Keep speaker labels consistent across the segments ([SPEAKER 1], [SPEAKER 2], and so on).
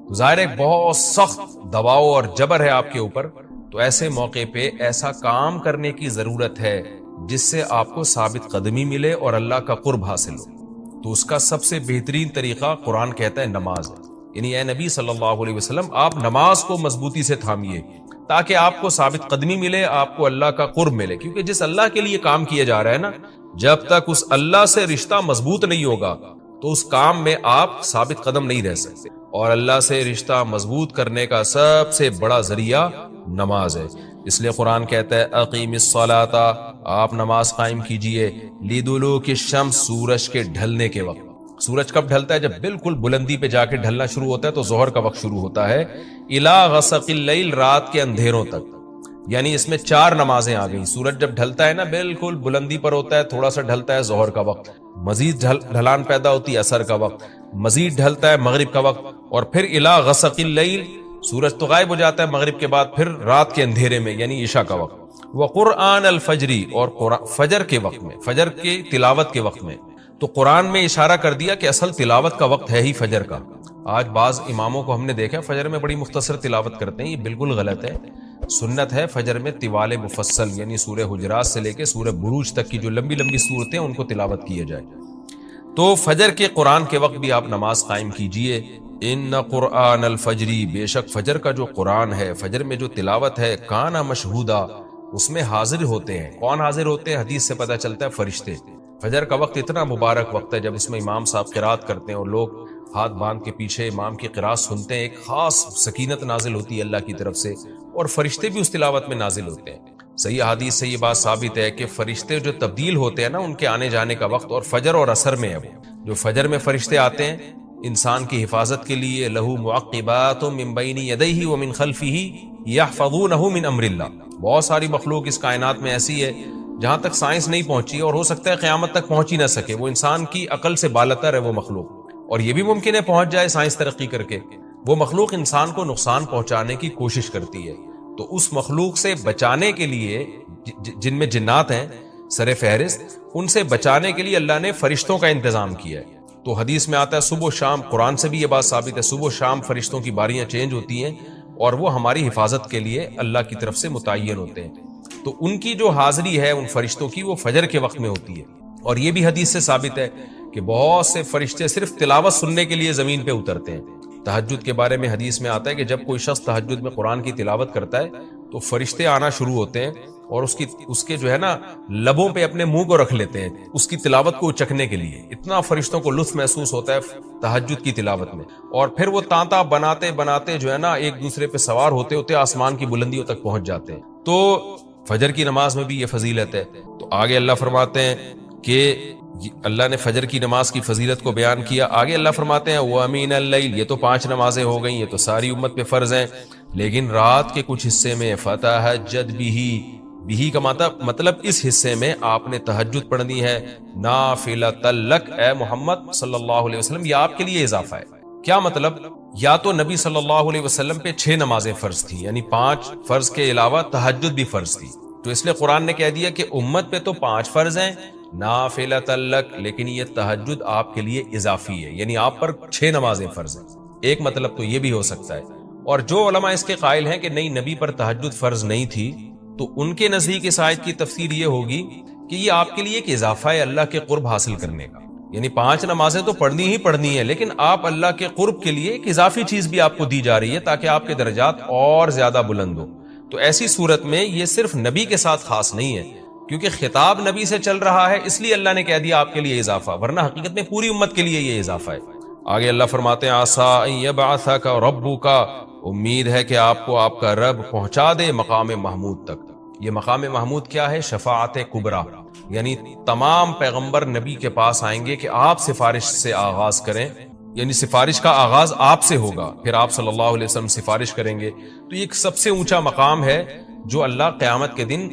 [SPEAKER 1] تو ظاہر ہے بہت سخت دباؤ اور جبر ہے آپ کے اوپر، تو ایسے موقع پہ ایسا کام کرنے کی ضرورت ہے جس سے آپ کو ثابت قدمی ملے اور اللہ کا قرب حاصل ہو۔ تو اس کا سب سے بہترین طریقہ قرآن کہتا ہے نماز ہے، یعنی اے نبی صلی اللہ علیہ وسلم آپ نماز کو مضبوطی سے تھامیے تاکہ آپ کو ثابت قدمی ملے، آپ کو اللہ کا قرب ملے، کیونکہ جس اللہ کے لیے کام کیا جا رہا ہے نا، جب تک اس اللہ سے رشتہ مضبوط نہیں ہوگا تو اس کام میں آپ ثابت قدم نہیں رہ سکتے، اور اللہ سے رشتہ مضبوط کرنے کا سب سے بڑا ذریعہ نماز ہے۔ اس لیے قرآن کہتا ہے اقیم الصلاۃ، آپ نماز قائم کیجئے، لدلوک الشمس، سورج کے ڈھلنے کے وقت۔ سورج کب ڈھلتا ہے؟ جب بالکل بلندی پہ جا کے ڈھلنا شروع ہوتا ہے تو ظہر کا وقت شروع ہوتا ہے، الی غسق اللیل، رات کے اندھیروں تک، یعنی اس میں 4 نمازیں آ گئیں۔ سورج جب ڈھلتا ہے نا بالکل بلندی پر ہوتا ہے، تھوڑا سا ڈھلتا ہے ظہر کا وقت، مزید ڈھلان پیدا ہوتی ہے عصر کا وقت، مزید ڈھلتا ہے مغرب کا وقت، اور پھر الی غسق اللیل، سورج تو غائب ہو جاتا ہے مغرب کے بعد، پھر رات کے اندھیرے میں یعنی عشاء کا وقت، وقرآن الفجر، اور فجر کے وقت میں، فجر کی تلاوت کے وقت میں۔ تو قرآن میں اشارہ کر دیا کہ اصل تلاوت کا وقت ہے ہی فجر کا۔ آج بعض اماموں کو ہم نے دیکھا فجر میں بڑی مختصر تلاوت کرتے ہیں، یہ بالکل غلط ہے۔ سنت ہے فجر میں طوال مفصل، یعنی سورہ حجرات سے لے کے سورہ بروج تک کی جو لمبی لمبی صورتیں ان کو تلاوت کیا جائے۔ تو فجر کے قرآن کے وقت بھی آپ نماز قائم کیجئے۔ ان قرآن الفجر، بے شک فجر کا جو قرآن ہے، فجر میں جو تلاوت ہے، کانا مشہودا، اس میں حاضر ہوتے ہیں۔ کون حاضر ہوتے ہیں؟ حدیث سے پتہ چلتا ہے فرشتے۔ فجر کا وقت اتنا مبارک وقت ہے جب اس میں امام صاحب قرات کرتے ہیں اور لوگ ہاتھ باندھ کے پیچھے امام کی قرات سنتے ہیں، ایک خاص سکینت نازل ہوتی ہے اللہ کی طرف سے، اور فرشتے بھی اس تلاوت میں نازل ہوتے ہیں۔ صحیح حدیث سے یہ بات ثابت ہے کہ فرشتے جو تبدیل ہوتے ہیں نا، ان کے آنے جانے کا وقت اور فجر اور عصر میں ہے۔ وہ جو فجر میں فرشتے آتے ہیں انسان کی حفاظت کے لیے، لہو معقبات من بین یدیہ ومن خلفہ یحفظونہ من امر اللہ، بہت ساری مخلوق اس کائنات میں ایسی ہے جہاں تک سائنس نہیں پہنچی، اور ہو سکتا ہے قیامت تک پہنچ ہی نہ سکے، وہ انسان کی عقل سے بالاتر ہے وہ مخلوق، اور یہ بھی ممکن ہے پہنچ جائے سائنس ترقی کر کے۔ وہ مخلوق انسان کو نقصان پہنچانے کی کوشش کرتی ہے، تو اس مخلوق سے بچانے کے لیے، جن میں جنات ہیں سر فہرست، ان سے بچانے کے لیے اللہ نے فرشتوں کا انتظام کیا ہے۔ تو حدیث میں آتا ہے صبح و شام، قرآن سے بھی یہ بات ثابت ہے، صبح و شام فرشتوں کی باریاں چینج ہوتی ہیں اور وہ ہماری حفاظت کے لیے اللہ کی طرف سے متعین ہوتے ہیں۔ تو ان کی جو حاضری ہے ان فرشتوں کی، وہ فجر کے وقت میں ہوتی ہے۔ اور یہ بھی حدیث سے ثابت ہے کہ بہت سے فرشتے صرف تلاوت سننے کے لیے زمین پہ اترتے ہیں۔ تہجد کے بارے میں حدیث میں آتا ہے کہ جب کوئی شخص تہجد میں قرآن کی تلاوت کرتا ہے تو فرشتے آنا شروع ہوتے ہیں اور اس کے جو ہے نا لبوں پہ اپنے منہ کو رکھ لیتے ہیں اس کی تلاوت کو چکھنے کے لیے۔ اتنا فرشتوں کو لطف محسوس ہوتا ہے تہجد کی تلاوت میں، اور پھر وہ تانتا بناتے بناتے جو ہے نا ایک دوسرے پہ سوار ہوتے ہوتے آسمان کی بلندیوں تک پہنچ جاتے ہیں۔ تو فجر کی نماز میں بھی یہ فضیلت ہے۔ تو آگے اللہ فرماتے ہیں کہ اللہ نے فجر کی نماز کی فضیلت کو بیان کیا، آگے اللہ فرماتے ہیں وَمِنَ اللَّيْلِ، یہ تو 5 نمازیں ہو گئیں، یہ تو ساری امت پہ فرض ہیں، لیکن رات کے کچھ حصے میں فَتَہَجَّدْ بِهِ کا مطلب اس حصے میں آپ نے تہجد پڑھنی ہے، نافلۃ لک، اے محمد صلی اللہ علیہ وسلم، یہ آپ کے لیے اضافہ ہے۔ کیا مطلب؟ یا تو نبی صلی اللہ علیہ وسلم پہ 6 نمازیں فرض تھیں، یعنی 5 فرض کے علاوہ تہجد بھی فرض تھی، تو اس لیے قرآن نے کہہ دیا کہ امت پہ تو 5 فرض ہیں نافلۃ لک، لیکن یہ تہجد آپ کے لیے اضافی ہے، یعنی آپ پر 6 نمازیں فرض ہیں۔ ایک مطلب تو یہ بھی ہو سکتا ہے، اور جو علماء اس کے قائل ہیں کہ نہیں نبی پر تہجد فرض نہیں تھی، تو ان کے نزدیک اس آیت کی تفسیر یہ ہوگی کہ یہ آپ کے لیے ایک اضافہ ہے اللہ کے قرب حاصل کرنے کا، یعنی 5 نمازیں تو پڑھنی ہی پڑھنی ہے، لیکن آپ اللہ کے قرب کے لیے ایک اضافی چیز بھی آپ کو دی جا رہی ہے تاکہ آپ کے درجات اور زیادہ بلند ہو۔ تو ایسی صورت میں یہ صرف نبی کے ساتھ خاص نہیں ہے، کیونکہ خطاب نبی سے چل رہا ہے، اس لیے اللہ نے کہہ دیا آپ کے لیے اضافہ، ورنہ حقیقت میں پوری امت کے لیے یہ اضافہ ہے۔ آگے اللہ فرماتے ہیں عسیٰ ان یبعثک ربک، امید ہے کہ آپ کو آپ کا رب پہنچا دے مقام محمود تک۔ یہ مقام محمود کیا ہے؟ شفاعت کبریٰ، یعنی تمام پیغمبر نبی کے پاس آئیں گے کہ آپ سفارش سے آغاز کریں، یعنی سفارش کا آغاز آپ سے ہوگا، پھر آپ صلی اللہ علیہ وسلم سفارش کریں گے۔ تو یہ ایک سب سے اونچا مقام ہے جو اللہ قیامت کے دن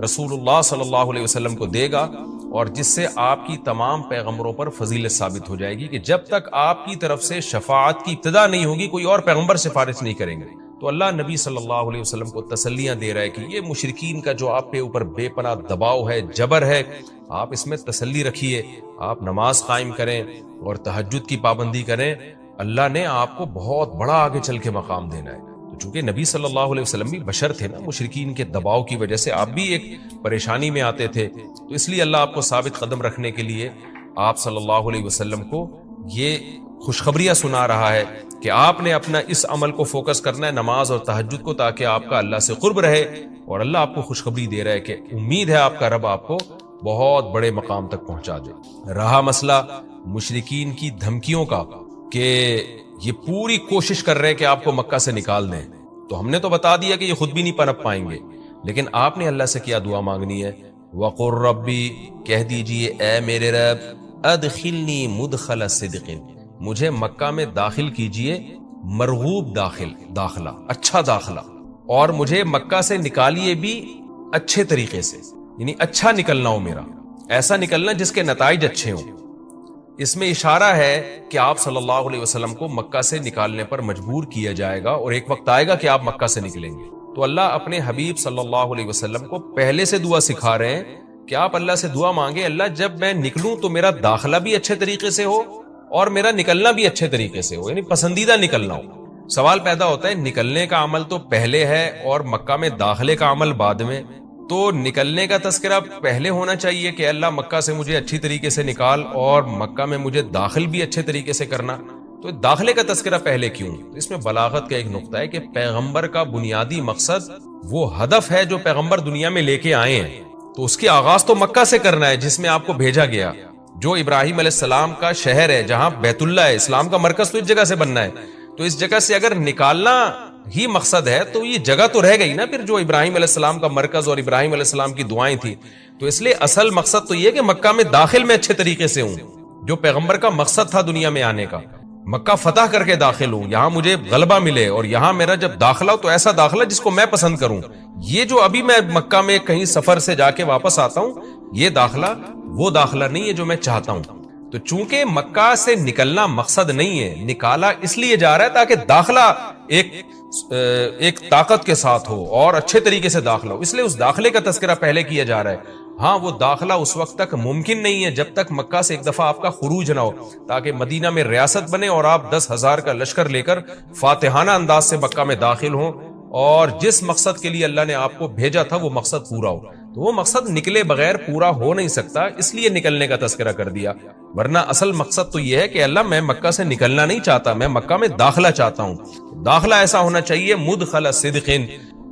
[SPEAKER 1] رسول اللہ صلی اللہ علیہ وسلم کو دے گا، اور جس سے آپ کی تمام پیغمبروں پر فضیلت ثابت ہو جائے گی کہ جب تک آپ کی طرف سے شفاعت کی ابتدا نہیں ہوگی کوئی اور پیغمبر سفارش نہیں کریں گے۔ تو اللہ نبی صلی اللہ علیہ وسلم کو تسلیاں دے رہا ہے کہ یہ مشرکین کا جو آپ کے اوپر بے پناہ دباؤ ہے، جبر ہے، آپ اس میں تسلی رکھیے، آپ نماز قائم کریں اور تہجد کی پابندی کریں، اللہ نے آپ کو بہت بڑا آگے چل کے مقام دینا ہے. تو چونکہ نبی صلی اللہ علیہ وسلم بھی بشر تھے نا، مشرکین کے دباؤ کی وجہ سے آپ بھی ایک پریشانی میں آتے تھے، تو اس لیے اللہ آپ کو ثابت قدم رکھنے کے لیے آپ صلی اللہ علیہ وسلم کو یہ خوشخبریاں سنا رہا ہے کہ آپ نے اپنا اس عمل کو فوکس کرنا ہے، نماز اور تہجد کو، تاکہ آپ کا اللہ سے قرب رہے. اور اللہ آپ کو خوشخبری دے رہا ہے کہ امید ہے آپ کا رب آپ کو بہت بڑے مقام تک پہنچا دے. رہا مسئلہ مشرکین کی دھمکیوں کا کہ یہ پوری کوشش کر رہے ہیں کہ آپ کو مکہ سے نکال دیں، تو ہم نے تو بتا دیا کہ یہ خود بھی نہیں پنپ پائیں گے، لیکن آپ نے اللہ سے کیا دعا مانگنی ہے؟ وَقُلْ رَبِّ، کہہ دیجئے اے میرے رب، ادخلنی مدخل صدق، مجھے مکہ میں داخل کیجئے مرغوب داخلہ، اچھا داخلہ، اور مجھے مکہ سے نکالیے بھی اچھے طریقے سے، یعنی اچھا نکلنا ہو میرا، ایسا نکلنا جس کے نتائج اچھے ہوں. اس میں اشارہ ہے کہ آپ صلی اللہ علیہ وسلم کو مکہ سے نکالنے پر مجبور کیا جائے گا، اور ایک وقت آئے گا کہ آپ مکہ سے نکلیں گے. تو اللہ اپنے حبیب صلی اللہ علیہ وسلم کو پہلے سے دعا سکھا رہے ہیں کہ آپ اللہ سے دعا مانگے، اللہ جب میں نکلوں تو میرا داخلہ بھی اچھے طریقے سے ہو اور میرا نکلنا بھی اچھے طریقے سے ہو، یعنی پسندیدہ نکلنا ہو. سوال پیدا ہوتا ہے نکلنے کا عمل تو پہلے ہے اور مکہ میں داخلے کا عمل بعد میں، تو نکلنے کا تذکرہ پہلے ہونا چاہیے کہ اللہ مکہ سے مجھے اچھی طریقے سے نکال، اور مکہ میں مجھے داخل بھی اچھے طریقے سے کرنا. تو داخلے کا تذکرہ پہلے کیوں؟ اس میں بلاغت کا ایک نقطہ ہے کہ پیغمبر کا بنیادی مقصد وہ ہدف ہے جو پیغمبر دنیا میں لے کے آئے ہیں، تو اس کی آغاز تو مکہ سے کرنا ہے جس میں آپ کو بھیجا گیا، جو ابراہیم علیہ السلام کا شہر ہے، جہاں بیت اللہ ہے، اسلام کا مرکز تو اس جگہ سے بننا ہے. تو اس جگہ سے اگر نکالنا ہی مقصد ہے تو یہ جگہ تو رہ گئی نا پھر جو ابراہیم علیہ السلام کا مرکز اور ابراہیم علیہ السلام کی دعائیں تھی. تو اس لیے اصل مقصد تو یہ کہ مکہ میں داخل میں اچھے طریقے سے ہوں، جو پیغمبر کا مقصد تھا دنیا میں آنے کا، مکہ فتح کر کے داخل ہوں، یہاں مجھے غلبہ ملے، اور یہاں میرا جب داخلہ ہو تو ایسا داخلہ جس کو میں پسند کروں. یہ جو ابھی میں مکہ میں کہیں سفر سے جا کے واپس آتا ہوں، یہ داخلہ وہ داخلہ نہیں ہے جو میں چاہتا ہوں. تو چونکہ مکہ سے نکلنا مقصد نہیں ہے، نکالا اس لیے جا رہا ہے تاکہ داخلہ ایک طاقت کے ساتھ ہو اور اچھے طریقے سے داخلہ ہو، اس لیے اس داخلے کا تذکرہ پہلے کیا جا رہا ہے. ہاں وہ داخلہ اس وقت تک ممکن نہیں ہے جب تک مکہ سے ایک دفعہ آپ کا خروج نہ ہو، تاکہ مدینہ میں ریاست بنے اور آپ 10,000 کا لشکر لے کر فاتحانہ انداز سے مکہ میں داخل ہوں، اور جس مقصد کے لیے اللہ نے آپ کو بھیجا تھا وہ مقصد پورا ہو. تو وہ مقصد نکلے بغیر پورا ہو نہیں سکتا، اس لیے نکلنے کا تذکرہ کر دیا. ورنہ اصل مقصد تو یہ ہے کہ اللہ میں مکہ سے نکلنا نہیں چاہتا، میں مکہ میں داخلہ چاہتا ہوں. داخلہ ایسا ہونا چاہیے مدخل صدق،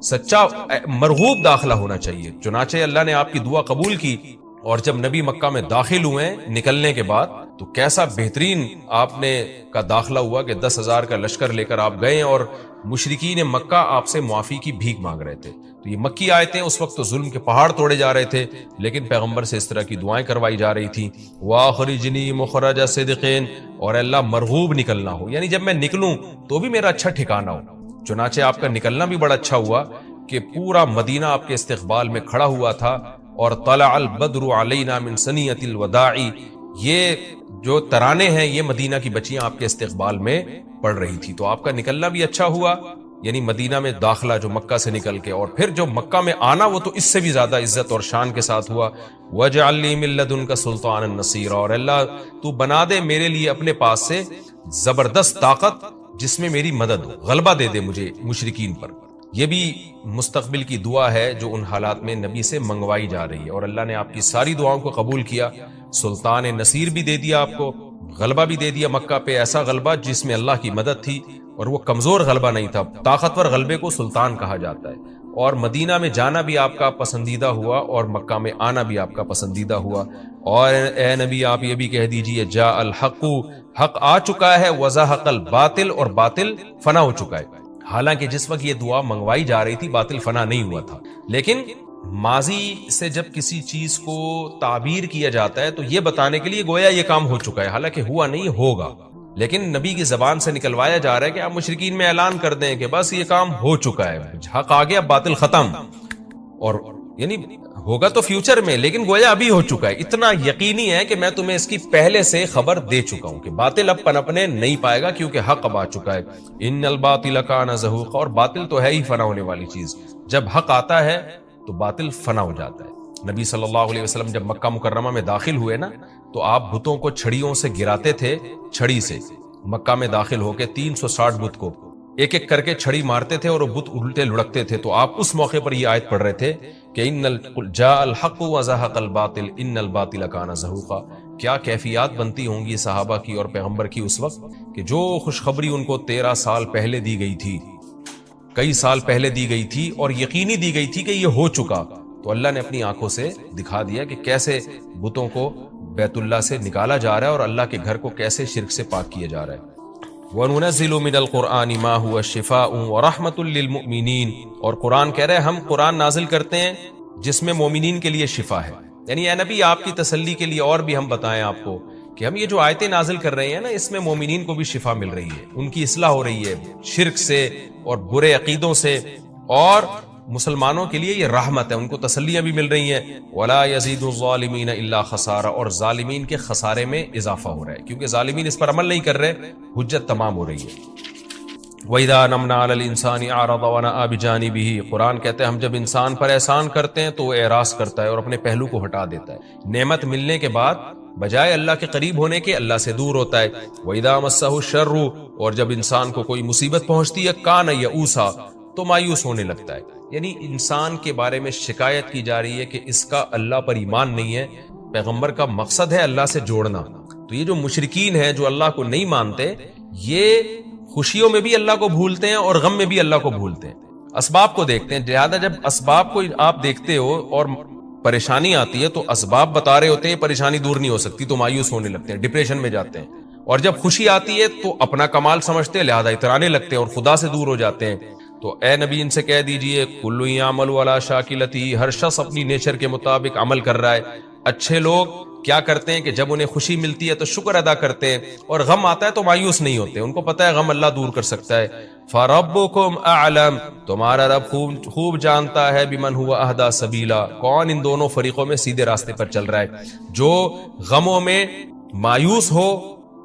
[SPEAKER 1] سچا مرغوب داخلہ ہونا چاہیے. چنانچہ اللہ نے آپ کی دعا قبول کی، اور جب نبی مکہ میں داخل ہوئے نکلنے کے بعد تو کیسا بہترین آپ نے کا داخلہ ہوا کہ 10,000 کا لشکر لے کر آپ گئے، اور مشرکین مکہ آپ سے معافی کی بھیک مانگ رہے تھے. تو یہ مکی آیتیں اس وقت تو ظلم کے پہاڑ توڑے جا رہے تھے، لیکن پیغمبر سے اس طرح کی دعائیں کروائی جا رہی تھی. وَأَخْرِجْنِي مُخْرَجَ صِدْقٍ، اور اللہ مرغوب نکلنا ہو، یعنی جب میں نکلوں تو بھی میرا اچھا ٹھکانہ ہو. چنانچہ آپ کا نکلنا بھی بڑا اچھا ہوا کہ پورا مدینہ آپ کے استقبال میں کھڑا ہوا تھا. اور طلع البدر علینا من ثنیۃ الوداع، یہ جو ترانے ہیں یہ مدینہ کی بچیاں آپ کے استقبال میں پڑھ رہی تھی. تو آپ کا نکلنا بھی اچھا ہوا، یعنی مدینہ میں داخلہ جو مکہ سے نکل کے، اور پھر جو مکہ میں آنا وہ تو اس سے بھی زیادہ عزت اور شان کے ساتھ ہوا. وَاجْعَلْ لِي مِن لَّدُنْكَ سُلْطَانًا نَصِيرًا، اور اللہ تو بنا دے میرے لیے اپنے پاس سے زبردست طاقت جس میں میری مدد ہو، غلبہ دے دے مجھے مشرکین پر. یہ بھی مستقبل کی دعا ہے جو ان حالات میں نبی سے منگوائی جا رہی ہے، اور اللہ نے آپ کی ساری دعاؤں کو قبول کیا. سلطان نصیر بھی دے دیا آپ کو، غلبہ بھی دے دیا مکہ پہ، ایسا غلبہ جس میں اللہ کی مدد تھی، اور وہ کمزور غلبہ نہیں تھا. طاقتور غلبے کو سلطان کہا جاتا ہے. اور مدینہ میں جانا بھی آپ کا پسندیدہ ہوا، اور مکہ میں آنا بھی آپ کا پسندیدہ ہوا. اور اے نبی آپ یہ بھی کہہ دیجئے جاء الحق، حق آ چکا ہے، وزہق الباطل، اور باطل فنا ہو چکا ہے. حالانکہ جس وقت یہ دعا منگوائی جا رہی تھی باطل فنا نہیں ہوا تھا، لیکن ماضی سے جب کسی چیز کو تعبیر کیا جاتا ہے تو یہ بتانے کے لیے گویا یہ کام ہو چکا ہے، حالانکہ ہوا نہیں، ہوگا. لیکن نبی کی زبان سے نکلوایا جا رہا ہے کہ آپ مشرکین میں اعلان کر دیں کہ بس یہ کام ہو چکا ہے، حق آ گیا، باطل ختم. اور یعنی ہوگا تو فیوچر میں، لیکن گویا ابھی ہو چکا ہے. اتنا یقینی ہے کہ میں تمہیں اس کی پہلے سے خبر دے چکا ہوں کہ باطل اب پنپنے نہیں پائے گا، کیونکہ حق اب آ چکا ہے. ان الباطل کان زہوقا، اور باطل تو ہے ہی فنا ہونے والی چیز. جب حق آتا ہے تو باطل فنا ہو جاتا ہے. نبی صلی اللہ علیہ وسلم جب مکہ مکرمہ میں داخل ہوئے نا، تو آپ بتوں کو چھڑیوں سے گراتے تھے، چھڑی سے، مکہ میں داخل ہو کے 360 بت کو ایک ایک کر کے چھڑی مارتے تھے اور وہ بت الٹے لڑکتے تھے. تو آپ اس موقع پر یہ آیت پڑھ رہے تھے کہ جاء الحق وزهق الباطل ان الباطل کان زہوقا. کیا کیفیات بنتی ہوں گی صحابہ کی اور پیغمبر کی اس وقت کہ جو خوشخبری ان کو 13 سال پہلے دی گئی تھی، کئی سال پہلے دی گئی تھی اور یقینی دی گئی تھی کہ یہ ہو چکا، تو اللہ نے اپنی آنکھوں سے دکھا دیا کہ کیسے بتوں کو بیت اللہ سے نکالا جا رہا ہے اور اللہ کے گھر کو کیسے شرک سے پاک کیا جا رہا ہے. وَنُنَزِّلُ مِنَ الْقُرْآنِ مَا هُوَ شِفَاءٌ وَرَحْمَةٌ لِّلْمُؤْمِنِينَ. اور قرآن کہہ رہے ہیں ہم قرآن نازل کرتے ہیں جس میں مومنین کے لیے شفا ہے. یعنی اے نبی آپ کی تسلی کے لیے اور بھی ہم بتائیں آپ کو کہ ہم یہ جو آیتیں نازل کر رہے ہیں نا، اس میں مومنین کو بھی شفا مل رہی ہے، ان کی اصلاح ہو رہی ہے شرک سے اور برے عقیدوں سے، اور مسلمانوں کے لیے یہ رحمت ہے، ان کو تسلیاں بھی مل رہی ہیں. وَلَا يَزِيدُ الظَّالِمِينَ إِلَّا خَسَارًا. اور ظالمین کے خسارے میں اضافہ ہو رہا ہے کیونکہ ظالمین اس پر عمل نہیں کر رہے، حجت تمام ہو رہی ہے. وَإِذَا نَمْنَا عَلَى الْإِنسَانِ أَعْرَضَ وَنَأَىٰ بِجَانِبِهِ. قرآن کہتے ہیں ہم جب انسان پر احسان کرتے ہیں تو وہ اعراض کرتا ہے اور اپنے پہلو کو ہٹا دیتا ہے. نعمت ملنے کے بعد بجائے اللہ کے قریب ہونے کے اللہ سے دور ہوتا ہے. وَإِذَا مَسَّهُ الشَّرُّ. اور جب انسان کو کوئی مصیبت پہنچتی ہے كَانَ يَئُوسًا. تو مایوس ہونے لگتا ہے. یعنی انسان کے بارے میں شکایت کی جا رہی ہے کہ اس کا اللہ پر ایمان نہیں ہے. پیغمبر کا مقصد ہے اللہ سے جوڑنا. تو یہ جو مشرکین ہیں جو اللہ کو نہیں مانتے، یہ خوشیوں میں بھی اللہ کو بھولتے ہیں اور غم میں بھی اللہ کو بھولتے ہیں. اسباب کو دیکھتے ہیں. لہٰذا جب اسباب کو آپ دیکھتے ہو اور پریشانی آتی ہے تو اسباب بتا رہے ہوتے ہیں پریشانی دور نہیں ہو سکتی، تو مایوس ہونے لگتے ہیں، ڈپریشن میں جاتے ہیں. اور جب خوشی آتی ہے تو اپنا کمال سمجھتے ہیں، لہذا اترانے لگتے ہیں اور خدا سے دور ہو جاتے ہیں. تو اے نبی ان سے کہہ دیجئے کل یعمل علی شاکلتی. ہر شخص اپنی نیچر کے مطابق عمل کر رہا ہے. اچھے لوگ کیا کرتے ہیں کہ جب انہیں خوشی ملتی ہے تو شکر ادا کرتے ہیں، اور غم آتا ہے تو مایوس نہیں ہوتے، ان کو پتہ ہے غم اللہ دور کر سکتا ہے. فَرَبُّكُمْ أَعْلَمُ. تمہارا رب خوب جانتا ہے بِمَنْ هُوَ أَهْدَىٰ سَبِيلًا. کون ان دونوں فریقوں میں سیدھے راستے پر چل رہا ہے، جو غموں میں مایوس ہو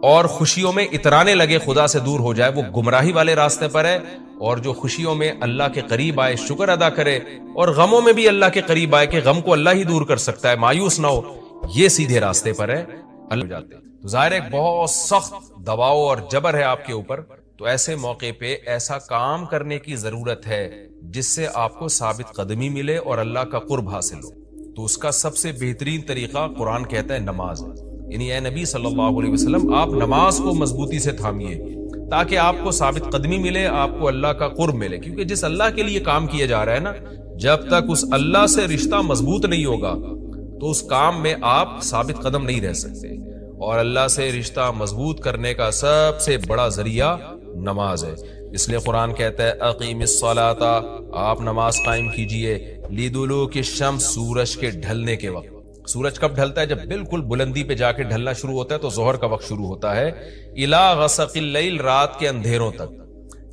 [SPEAKER 1] اور خوشیوں میں اترانے لگے، خدا سے دور ہو جائے، وہ گمراہی والے راستے پر ہے. اور جو خوشیوں میں اللہ کے قریب آئے، شکر ادا کرے، اور غموں میں بھی اللہ کے قریب آئے کہ غم کو اللہ ہی دور کر سکتا ہے، مایوس نہ ہو، یہ سیدھے راستے پر ہے. اللہ جاتے ہیں. تو ظاہر ہے بہت سخت دباؤ اور جبر ہے آپ کے اوپر. تو ایسے موقع پہ ایسا کام کرنے کی ضرورت ہے جس سے آپ کو ثابت قدمی ملے اور اللہ کا قرب حاصل ہو. تو اس کا سب سے بہترین طریقہ قرآن کہتا ہے نماز. یعنی اے نبی صلی اللہ علیہ وسلم آپ نماز کو مضبوطی سے تھامیے تاکہ آپ کو ثابت قدمی ملے، آپ کو اللہ کا قرب ملے. کیونکہ جس اللہ کے لیے کام کیا جا رہا ہے نا، جب تک اس اللہ سے رشتہ مضبوط نہیں ہوگا تو اس کام میں آپ ثابت قدم نہیں رہ سکتے. اور اللہ سے رشتہ مضبوط کرنے کا سب سے بڑا ذریعہ نماز ہے. اس لیے قرآن کہتا ہے اقیم الصلاۃ. آپ نماز قائم کیجئے لدلوک الشمس. سورج کے ڈھلنے کے وقت. سورج کب ڈھلتا ہے؟ جب بالکل بلندی پہ جا کے ڈھلنا شروع ہوتا ہے تو ظہر کا وقت شروع ہوتا ہے. الی غسق اللیل. رات کے اندھیروں تک.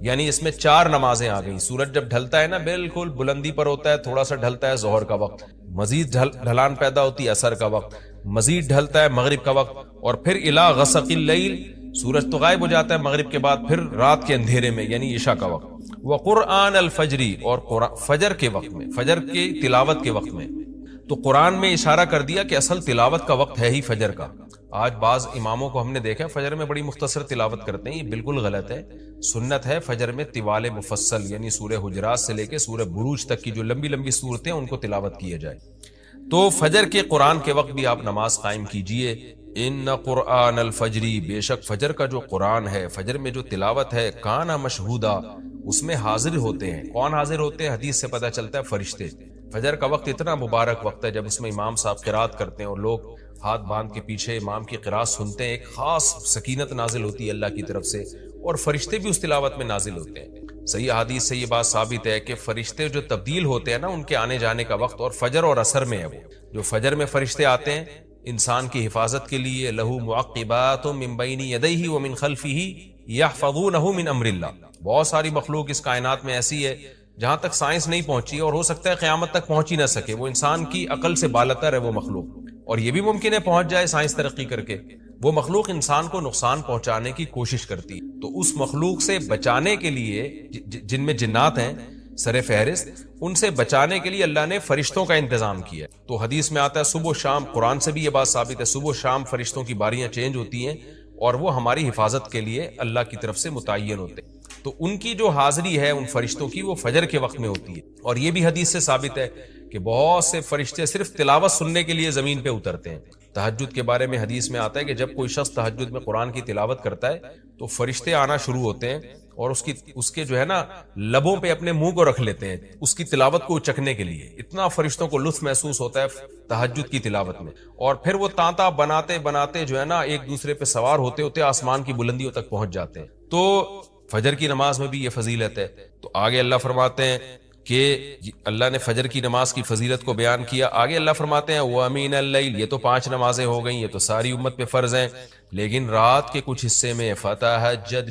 [SPEAKER 1] یعنی اس میں 4 نمازیں آ گئی. سورج جب ڈھلتا ہے نا بالکل بلندی پر ہوتا ہے، تھوڑا سا ڈھلتا ہے ظہر کا وقت، مزید ڈھلان پیدا ہوتی ہے عصر کا وقت، مزید ڈھلتا ہے مغرب کا وقت، اور پھر الی غسق اللیل. سورج تو غائب ہو جاتا ہے مغرب کے بعد، پھر رات کے اندھیرے میں یعنی عشاء کا وقت. وقرآن الفجر. اور فجر کے وقت میں، فجر کی تلاوت کے وقت میں. تو قرآن میں اشارہ کر دیا کہ اصل تلاوت کا وقت ہے ہی فجر کا. آج بعض اماموں کو ہم نے دیکھا فجر میں بڑی مختصر تلاوت کرتے ہیں، یہ بالکل غلط ہے. سنت ہے فجر میں طوال مفصل، یعنی سورہ حجرات سے لے کے سورہ بروج تک کی جو لمبی لمبی صورتیں ان کو تلاوت کیا جائے. تو فجر کے قرآن کے وقت بھی آپ نماز قائم کیجئے. ان قرآن الفجر. بے شک فجر کا جو قرآن ہے، فجر میں جو تلاوت ہے، کان مشہودا. اس میں حاضر ہوتے ہیں. کون حاضر ہوتے ہیں؟ حدیث سے پتہ چلتا ہے فرشتے. فجر کا وقت اتنا مبارک وقت ہے جب اس میں امام صاحب قرات کرتے ہیں اور لوگ ہاتھ باندھ کے پیچھے امام کی قرات سنتے ہیں. ایک خاص سکینت نازل ہوتی ہے اللہ کی طرف سے، اور فرشتے بھی اس تلاوت میں نازل ہوتے ہیں. صحیح حدیث سے یہ بات ثابت ہے کہ فرشتے جو تبدیل ہوتے ہیں نا، ان کے آنے جانے کا وقت اور فجر اور عصر میں ہے. وہ جو فجر میں فرشتے آتے ہیں انسان کی حفاظت کے لیے، لہو معقبات من بین یدیہ ومن خلفہ یحفظونہ من امر اللہ. بہت ساری مخلوق اس کائنات میں ایسی ہے جہاں تک سائنس نہیں پہنچی اور ہو سکتا ہے قیامت تک پہنچ ہی نہ سکے. وہ انسان کی عقل سے بالاتر ہے وہ مخلوق، اور یہ بھی ممکن ہے پہنچ جائے سائنس ترقی کر کے. وہ مخلوق انسان کو نقصان پہنچانے کی کوشش کرتی. تو اس مخلوق سے بچانے کے لیے، جن میں جنات ہیں سر فہرست، ان سے بچانے کے لیے اللہ نے فرشتوں کا انتظام کیا. تو حدیث میں آتا ہے صبح و شام، قرآن سے بھی یہ بات ثابت ہے، صبح و شام فرشتوں کی باریاں چینج ہوتی ہیں اور وہ ہماری حفاظت کے لیے اللہ کی طرف سے متعین ہوتے ہیں۔ تو ان کی جو حاضری ہے ان فرشتوں کی وہ فجر کے وقت میں ہوتی ہے، اور یہ بھی حدیث سے ثابت ہے کہ بہت سے فرشتے صرف تلاوت سننے کے لیے زمین پہ اترتے ہیں۔ تہجد کے بارے میں حدیث میں آتا ہے کہ جب کوئی شخص تہجد میں قرآن کی تلاوت کرتا ہے تو فرشتے آنا شروع ہوتے ہیں اور اس کے جو ہے نا لبوں پہ اپنے منہ کو رکھ لیتے ہیں اس کی تلاوت کو چکھنے کے لیے۔ اتنا فرشتوں کو لطف محسوس ہوتا ہے تہجد کی تلاوت میں، اور پھر وہ تانتا بناتے بناتے جو ہے نا ایک دوسرے پہ سوار ہوتے ہوتے آسمان کی بلندیوں تک پہنچ جاتے ہیں۔ تو فجر کی نماز میں بھی یہ فضیلت ہے۔ تو آگے اللہ فرماتے ہیں کہ اللہ نے فجر کی نماز کی فضیلت کو بیان کیا، آگے اللہ فرماتے ہیں وَمِنَ اللَّيْلِ، یہ تو 5 نمازیں ہو گئیں، یہ تو ساری امت پہ فرض ہیں، لیکن رات کے کچھ حصے میں فَتَہَجَّدْ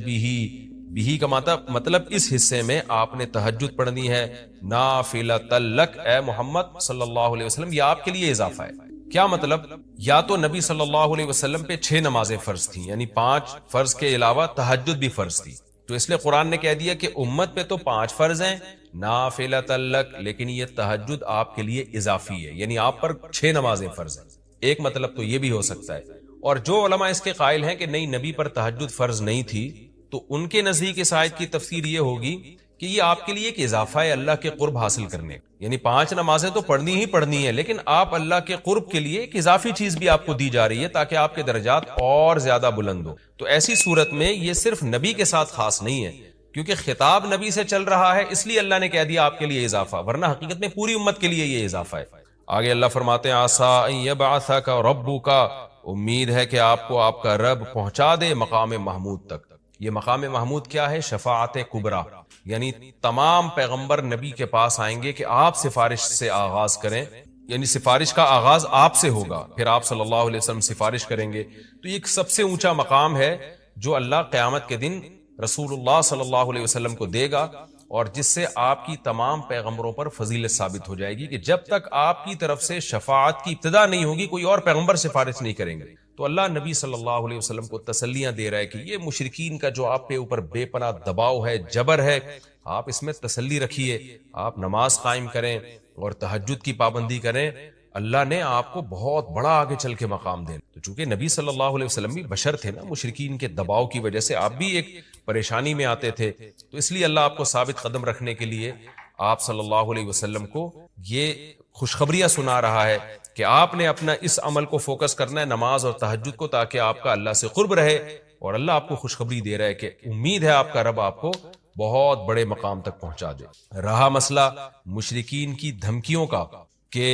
[SPEAKER 1] بِهِ کا مطلب اس حصے میں آپ نے تہجد پڑھنی ہے، نافلۃ لک، اے محمد صلی اللہ علیہ وسلم، یہ آپ کے لیے اضافہ ہے۔ کیا مطلب؟ یا تو نبی صلی اللہ علیہ وسلم پہ 6 نمازیں فرض تھیں، یعنی 5 فرض کے علاوہ تہجد بھی فرض تھی، تو اس لیے قرآن نے کہہ دیا کہ امت پہ تو 5 فرض ہیں نافلۃ لک، لیکن یہ تہجد آپ کے لیے اضافی ہے، یعنی آپ پر 6 نمازیں فرض ہیں۔ ایک مطلب تو یہ بھی ہو سکتا ہے، اور جو علماء اس کے قائل ہیں کہ نہیں نبی پر تہجد فرض نہیں تھی، تو ان کے نزدیک اس آیت کی تفسیر یہ ہوگی کہ یہ آپ کے لیے ایک اضافہ ہے اللہ کے قرب حاصل کرنے، یعنی 5 نمازیں تو پڑھنی ہی پڑھنی ہے، لیکن آپ اللہ کے قرب کے لیے ایک اضافی چیز بھی آپ کو دی جا رہی ہے تاکہ آپ کے درجات اور زیادہ بلند ہو۔ تو ایسی صورت میں یہ صرف نبی کے ساتھ خاص نہیں ہے، کیونکہ خطاب نبی سے چل رہا ہے، اس لیے اللہ نے کہہ دیا آپ کے لیے اضافہ، ورنہ حقیقت میں پوری امت کے لیے یہ اضافہ ہے۔ آگے اللہ فرماتے ہیں عَسَىٰ أَن يَبْعَثَكَ رَبُّكَ، امید ہے کہ آپ کو آپ کا رب پہنچا دے مقام محمود تک۔ یہ مقام محمود کیا ہے؟ شفاعت کبریٰ، یعنی تمام پیغمبر نبی کے پاس آئیں گے کہ آپ سفارش سے آغاز کریں، یعنی سفارش کا آغاز آپ سے ہوگا، پھر آپ صلی اللہ علیہ وسلم سفارش کریں گے۔ تو یہ ایک سب سے اونچا مقام ہے جو اللہ قیامت کے دن رسول اللہ صلی اللہ علیہ وسلم کو دے گا، اور جس سے آپ کی تمام پیغمبروں پر فضیلت ثابت ہو جائے گی کہ جب تک آپ کی طرف سے شفاعت کی ابتدا نہیں ہوگی کوئی اور پیغمبر سفارش نہیں کریں گے۔ تو اللہ نبی صلی اللہ علیہ وسلم کو تسلیاں دے رہا ہے کہ یہ مشرکین کا جو آپ کے اوپر بے پناہ دباؤ ہے، جبر ہے، آپ اس میں تسلی رکھیے، آپ نماز قائم کریں اور تہجد کی پابندی کریں، اللہ نے آپ کو بہت بڑا آگے چل کے مقام دے۔ تو چونکہ نبی صلی اللہ علیہ وسلم بھی بشر تھے نا، مشرکین کے دباؤ کی وجہ سے آپ بھی ایک پریشانی میں آتے تھے، تو اس لیے اللہ آپ کو ثابت قدم رکھنے کے لیے آپ صلی اللہ علیہ وسلم کو یہ خوشخبریاں سنا رہا ہے کہ آپ نے اپنا اس عمل کو فوکس کرنا ہے، نماز اور تہجد کو، تاکہ آپ کا اللہ سے قرب رہے، اور اللہ آپ کو خوشخبری دے رہا ہے کہ امید ہے آپ کا رب آپ کو بہت بڑے مقام تک پہنچا دے۔ رہا مسئلہ مشرکین کی دھمکیوں کا کہ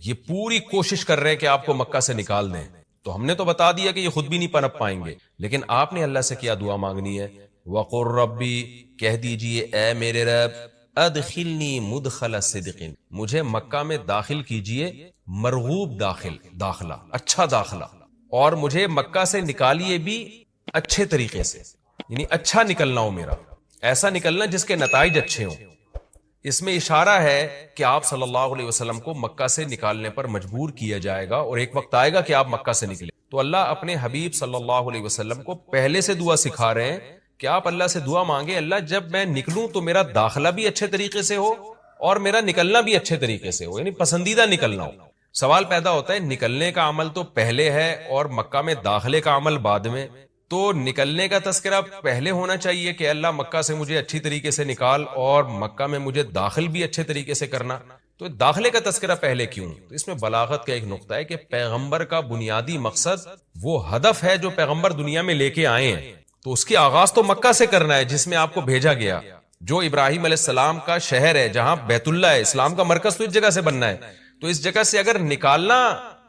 [SPEAKER 1] یہ پوری کوشش کر رہے ہیں کہ آپ کو مکہ سے نکال دیں، تو ہم نے تو بتا دیا کہ یہ خود بھی نہیں پنپ پائیں گے، لیکن آپ نے اللہ سے کیا دعا مانگنی ہے؟ وَقُلْ رَبِّ، کہہ دیجئے اے میرے رب، ادخلنی مدخل صدق، مجھے مکہ میں داخل کیجئے مرغوب داخلہ، اچھا داخلہ، اور مجھے مکہ سے نکالیے بھی اچھے طریقے سے، یعنی اچھا نکلنا ہو میرا، ایسا نکلنا جس کے نتائج اچھے ہوں۔ اس میں اشارہ ہے کہ آپ صلی اللہ علیہ وسلم کو مکہ سے نکالنے پر مجبور کیا جائے گا، اور ایک وقت آئے گا کہ آپ مکہ سے نکلیں۔ تو اللہ اپنے حبیب صلی اللہ علیہ وسلم کو پہلے سے دعا سکھا رہے ہیں کہ آپ اللہ سے دعا مانگے، اللہ جب میں نکلوں تو میرا داخلہ بھی اچھے طریقے سے ہو اور میرا نکلنا بھی اچھے طریقے سے ہو، یعنی پسندیدہ نکلنا ہو۔ سوال پیدا ہوتا ہے نکلنے کا عمل تو پہلے ہے اور مکہ میں داخلے کا عمل بعد میں، تو نکلنے کا تذکرہ پہلے ہونا چاہیے کہ اللہ مکہ سے مجھے اچھی طریقے سے نکال، اور مکہ میں مجھے داخل بھی اچھے طریقے سے کرنا، تو داخلے کا تذکرہ پہلے کیوں؟ تو اس میں بلاغت کا ایک نقطہ ہے کہ پیغمبر کا بنیادی مقصد وہ ہدف ہے جو پیغمبر دنیا میں لے کے آئے ہیں، تو اس کی آغاز تو مکہ سے کرنا ہے جس میں آپ کو بھیجا گیا، جو ابراہیم علیہ السلام کا شہر ہے، جہاں بیت اللہ ہے، اسلام کا مرکز تو اس جگہ سے بننا ہے، تو اس جگہ سے اگر نکالنا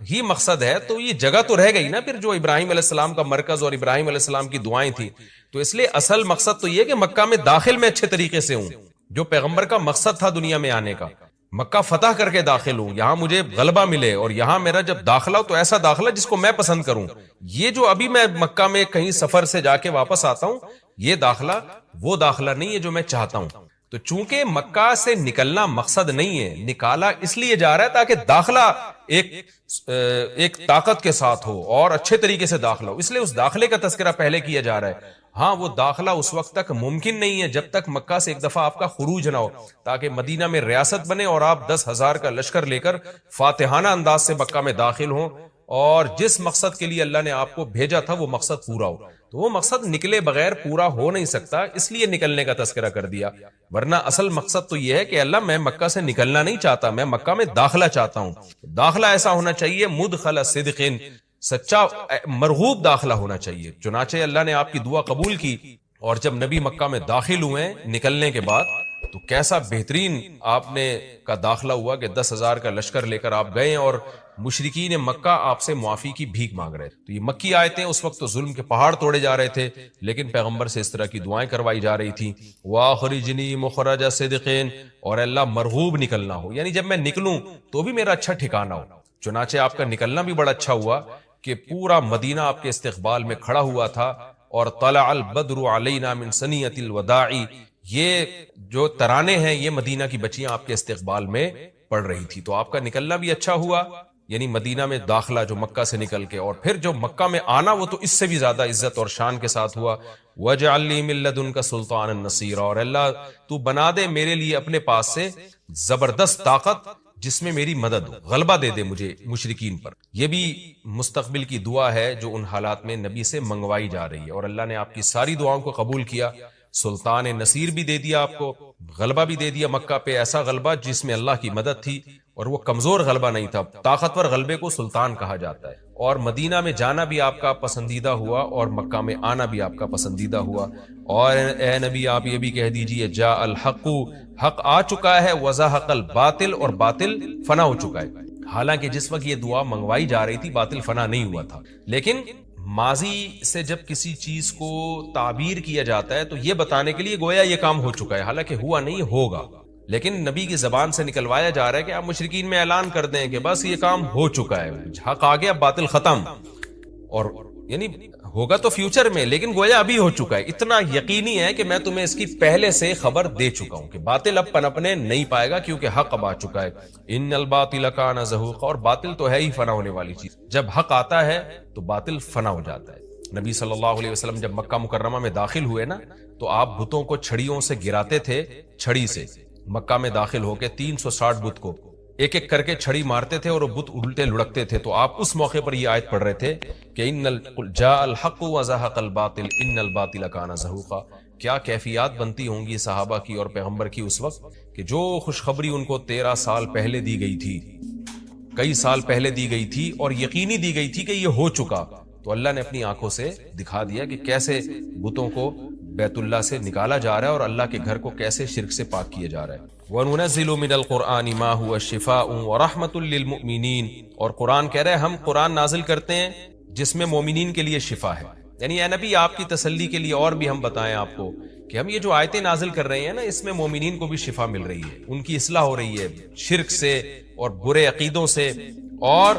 [SPEAKER 1] ہی مقصد ہے تو یہ جگہ تو رہ گئی نا پھر جو ابراہیم علیہ السلام کا مرکز اور ابراہیم علیہ السلام کی دعائیں تھی، تو اس لیے اصل مقصد تو یہ کہ مکہ میں داخل میں اچھے طریقے سے ہوں، جو پیغمبر کا مقصد تھا دنیا میں آنے کا، مکہ فتح کر کے داخل ہوں، یہاں مجھے غلبہ ملے، اور یہاں میرا جب داخلہ ہو تو ایسا داخلہ جس کو میں پسند کروں۔ یہ جو ابھی میں مکہ میں کہیں سفر سے جا کے واپس آتا ہوں، یہ داخلہ وہ داخلہ نہیں ہے جو میں چاہتا ہوں۔ تو چونکہ مکہ سے نکلنا مقصد نہیں ہے، نکالا اس لیے جا رہا ہے تاکہ داخلہ ایک طاقت کے ساتھ ہو اور اچھے طریقے سے داخلہ ہو، اس لیے اس داخلے کا تذکرہ پہلے کیا جا رہا ہے۔ ہاں وہ داخلہ اس وقت تک ممکن نہیں ہے جب تک مکہ سے ایک دفعہ آپ کا خروج نہ ہو، تاکہ مدینہ میں ریاست بنے اور آپ 10,000 کا لشکر لے کر فاتحانہ انداز سے مکہ میں داخل ہوں اور جس مقصد کے لیے اللہ نے آپ کو بھیجا تھا وہ مقصد پورا ہو. تو وہ مقصد نکلے بغیر پورا ہو نہیں سکتا، اس لیے نکلنے کا تذکرہ کر دیا. ورنہ اصل مقصد تو یہ ہے کہ اللہ میں مکہ سے نکلنا نہیں چاہتا، میں مکہ میں داخلہ چاہتا ہوں. داخلہ ایسا ہونا چاہیے مدخل صدق، سچا مرغوب داخلہ ہونا چاہیے. چنانچہ اللہ نے آپ کی دعا قبول کی، اور جب نبی مکہ میں داخل ہوئے نکلنے کے بعد تو کیسا بہترین آپ نے کا داخلہ ہوا کہ 10,000 کا لشکر لے کر آپ گئے اور مشرکین مکہ آپ سے معافی کی بھیک مانگ رہے. تو یہ مکی آیتیں اس وقت تو ظلم کے پہاڑ توڑے جا رہے تھے، لیکن پیغمبر سے اس طرح کی دعائیں کروائی جا رہی تھیں. وَأَخْرِجْنِي مُخْرَجَ صِدْقٍ، اور اللہ مرغوب نکلنا ہو، یعنی جب میں نکلوں تو بھی میرا اچھا ٹھکانہ ہو. چنانچہ آپ کا نکلنا بھی بڑا اچھا ہوا کہ پورا مدینہ آپ کے استقبال میں کھڑا ہوا تھا. اور طلع البدر علینا من ثنیۃ الوداع، یہ جو ترانے ہیں یہ مدینہ کی بچیاں آپ کے استقبال میں پڑھ رہی تھی. تو آپ کا نکلنا بھی اچھا ہوا، یعنی مدینہ میں داخلہ جو مکہ سے نکل کے، اور پھر جو مکہ میں آنا وہ تو اس سے بھی زیادہ عزت اور شان کے ساتھ ہوا. وَاجْعَلْ لِي مِن لَّدُنْكَ سُلْطَانًا نَصِيرًا، اور اللہ تو بنا دے میرے لیے اپنے پاس سے زبردست طاقت جس میں میری مدد ہو، غلبہ دے دے مجھے مشرکین پر. یہ بھی مستقبل کی دعا ہے جو ان حالات میں نبی سے منگوائی جا رہی ہے، اور اللہ نے آپ کی ساری دعاؤں کو قبول کیا. سلطان نصیر بھی دے دیا آپ کو، غلبہ بھی دے دیا مکہ پہ، ایسا غلبہ جس میں اللہ کی مدد تھی، اور وہ کمزور غلبہ نہیں تھا. طاقتور غلبے کو سلطان کہا جاتا ہے. اور مدینہ میں جانا بھی آپ کا پسندیدہ ہوا، اور مکہ میں آنا بھی آپ کا پسندیدہ ہوا. اور اے نبی آپ یہ بھی کہہ دیجئے جاء الحق، حق آ چکا ہے، وزہق الباطل، اور باطل فنا ہو چکا ہے. حالانکہ جس وقت یہ دعا منگوائی جا رہی تھی باطل فنا نہیں ہوا تھا، لیکن ماضی سے جب کسی چیز کو تعبیر کیا جاتا ہے تو یہ بتانے کے لیے گویا یہ کام ہو چکا ہے، حالانکہ ہوا نہیں، ہوگا. لیکن نبی کی زبان سے نکلوایا جا رہا ہے کہ آپ مشرکین میں اعلان کر دیں کہ بس یہ کام ہو چکا ہے، حق آ گیا، باطل ختم. اور یعنی ہوگا تو فیوچر میں، لیکن گویا ابھی ہو چکا ہے. اتنا یقینی ہے کہ میں تمہیں اس کی پہلے سے خبر دے چکا ہوں کہ باطل اب پنپنے نہیں پائے گا، کیونکہ حق اب آ چکا ہے. ان الباطل کان زہوقا، اور باطل تو ہے ہی فنا ہونے والی چیز. جب حق آتا ہے تو باطل فنا ہو جاتا ہے. نبی صلی اللہ علیہ وسلم جب مکہ مکرمہ میں داخل ہوئے نا تو آپ بتوں کو چھڑیوں سے گراتے تھے، چھڑی سے. مکہ میں داخل ہو کے 360 بت کو ایک ایک کر کے چھڑی مارتے تھے اور وہ بت الٹے لڑکتے تھے. تو آپ اس موقع پر یہ آیت پڑھ رہے تھے کہ جاء الحق وزہق الباطل ان الباطل کان زہوقا. کیا کیفیات بنتی ہوں گی صحابہ کی اور پیغمبر کی اس وقت کہ جو خوشخبری ان کو 13 سال پہلے دی گئی تھی، کئی سال پہلے دی گئی تھی، اور یقینی دی گئی تھی کہ یہ ہو چکا، تو اللہ نے اپنی آنکھوں سے دکھا دیا کہ کیسے بتوں کو بیت اللہ سے نکالا جا رہا ہے اور اللہ کے گھر کو کیسے شرک سے پاک کیا جا رہا ہے. وَنُنَزِّلُ مِنَ الْقُرْآنِ مَا هُوَ شِفَاءٌ وَرَحْمَةٌ لِّلْمُؤْمِنِينَ، اور قرآن کہہ رہے ہیں ہم قرآن نازل کرتے ہیں جس میں مومنین کے لیے شفا ہے. یعنی اے نبی آپ کی تسلی کے لیے اور بھی ہم بتائیں آپ کو کہ ہم یہ جو آیتیں نازل کر رہے ہیں نا، اس میں مومنین کو بھی شفا مل رہی ہے، ان کی اصلاح ہو رہی ہے شرک سے اور برے عقیدوں سے، اور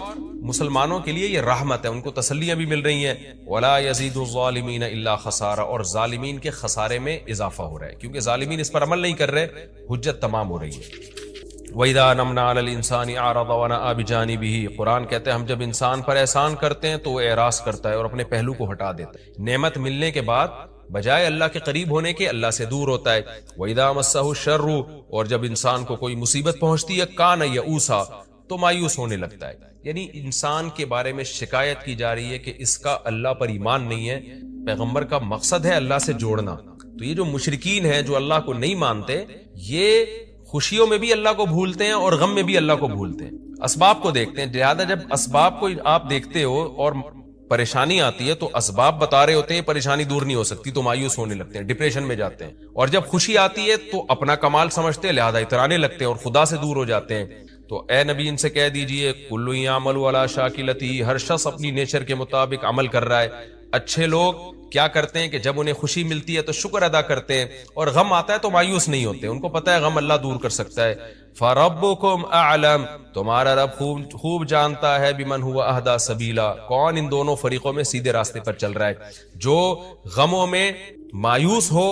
[SPEAKER 1] مسلمانوں کے لیے یہ رحمت ہے، ان کو تسلیاں بھی مل رہی ہیں. وَلَا يَزِيدُ الظَّالِمِينَ إِلَّا خَسَارًا، اور ظالمین کے خسارے میں اضافہ ہو رہا ہے، کیونکہ ظالمین اس پر عمل نہیں کر رہے، حجت تمام ہو رہی ہے. وَإِذَا نَمْنَا عَلَى الْإِنسَانِ أَعْرَضَ وَنَأَىٰ بِجَانِبِهِ، قرآن کہتے ہیں ہم جب انسان پر احسان کرتے ہیں تو وہ اعراض کرتا ہے اور اپنے پہلو کو ہٹا دیتا ہے. نعمت ملنے کے بعد بجائے اللہ کے قریب ہونے کے اللہ سے دور ہوتا ہے. وَإِذَا مَسَّهُ الشَّرُّ، اور جب انسان کو کوئی مصیبت پہنچتی ہے كَانَ يَئُوسًا، تو مایوس ہونے لگتا ہے. یعنی انسان کے بارے میں شکایت کی جا رہی ہے کہ اس کا اللہ پر ایمان نہیں ہے. پیغمبر کا مقصد ہے اللہ سے جوڑنا. تو یہ جو مشرکین ہیں جو اللہ کو نہیں مانتے، یہ خوشیوں میں بھی اللہ کو بھولتے ہیں اور غم میں بھی اللہ کو بھولتے ہیں، اسباب کو دیکھتے ہیں. لہٰذا جب اسباب کو آپ دیکھتے ہو اور پریشانی آتی ہے تو اسباب بتا رہے ہوتے ہیں پریشانی دور نہیں ہو سکتی، تو مایوس ہونے لگتے ہیں، ڈپریشن میں جاتے ہیں. اور جب خوشی آتی ہے تو اپنا کمال سمجھتے ہیں، لہذا اترانے لگتے ہیں اور خدا سے دور ہو جاتے ہیں. تو اے نبی ان سے کہہ دیجئے کل یعمل علی شاکلتہ، ہر شخص اپنی نیچر کے مطابق عمل کر رہا ہے. اچھے لوگ کیا کرتے ہیں کہ جب انہیں خوشی ملتی ہے تو شکر ادا کرتے ہیں، اور غم آتا ہے تو مایوس نہیں ہوتے، ان کو پتہ ہے غم اللہ دور کر سکتا ہے. فَرَبُّكُمْ أَعْلَمُ، تمہارا رب خوب جانتا ہے بِمَنْ هُوَ أَهْدَىٰ سَبِيلًا، کون ان دونوں فریقوں میں سیدھے راستے پر چل رہا ہے. جو غموں میں مایوس ہو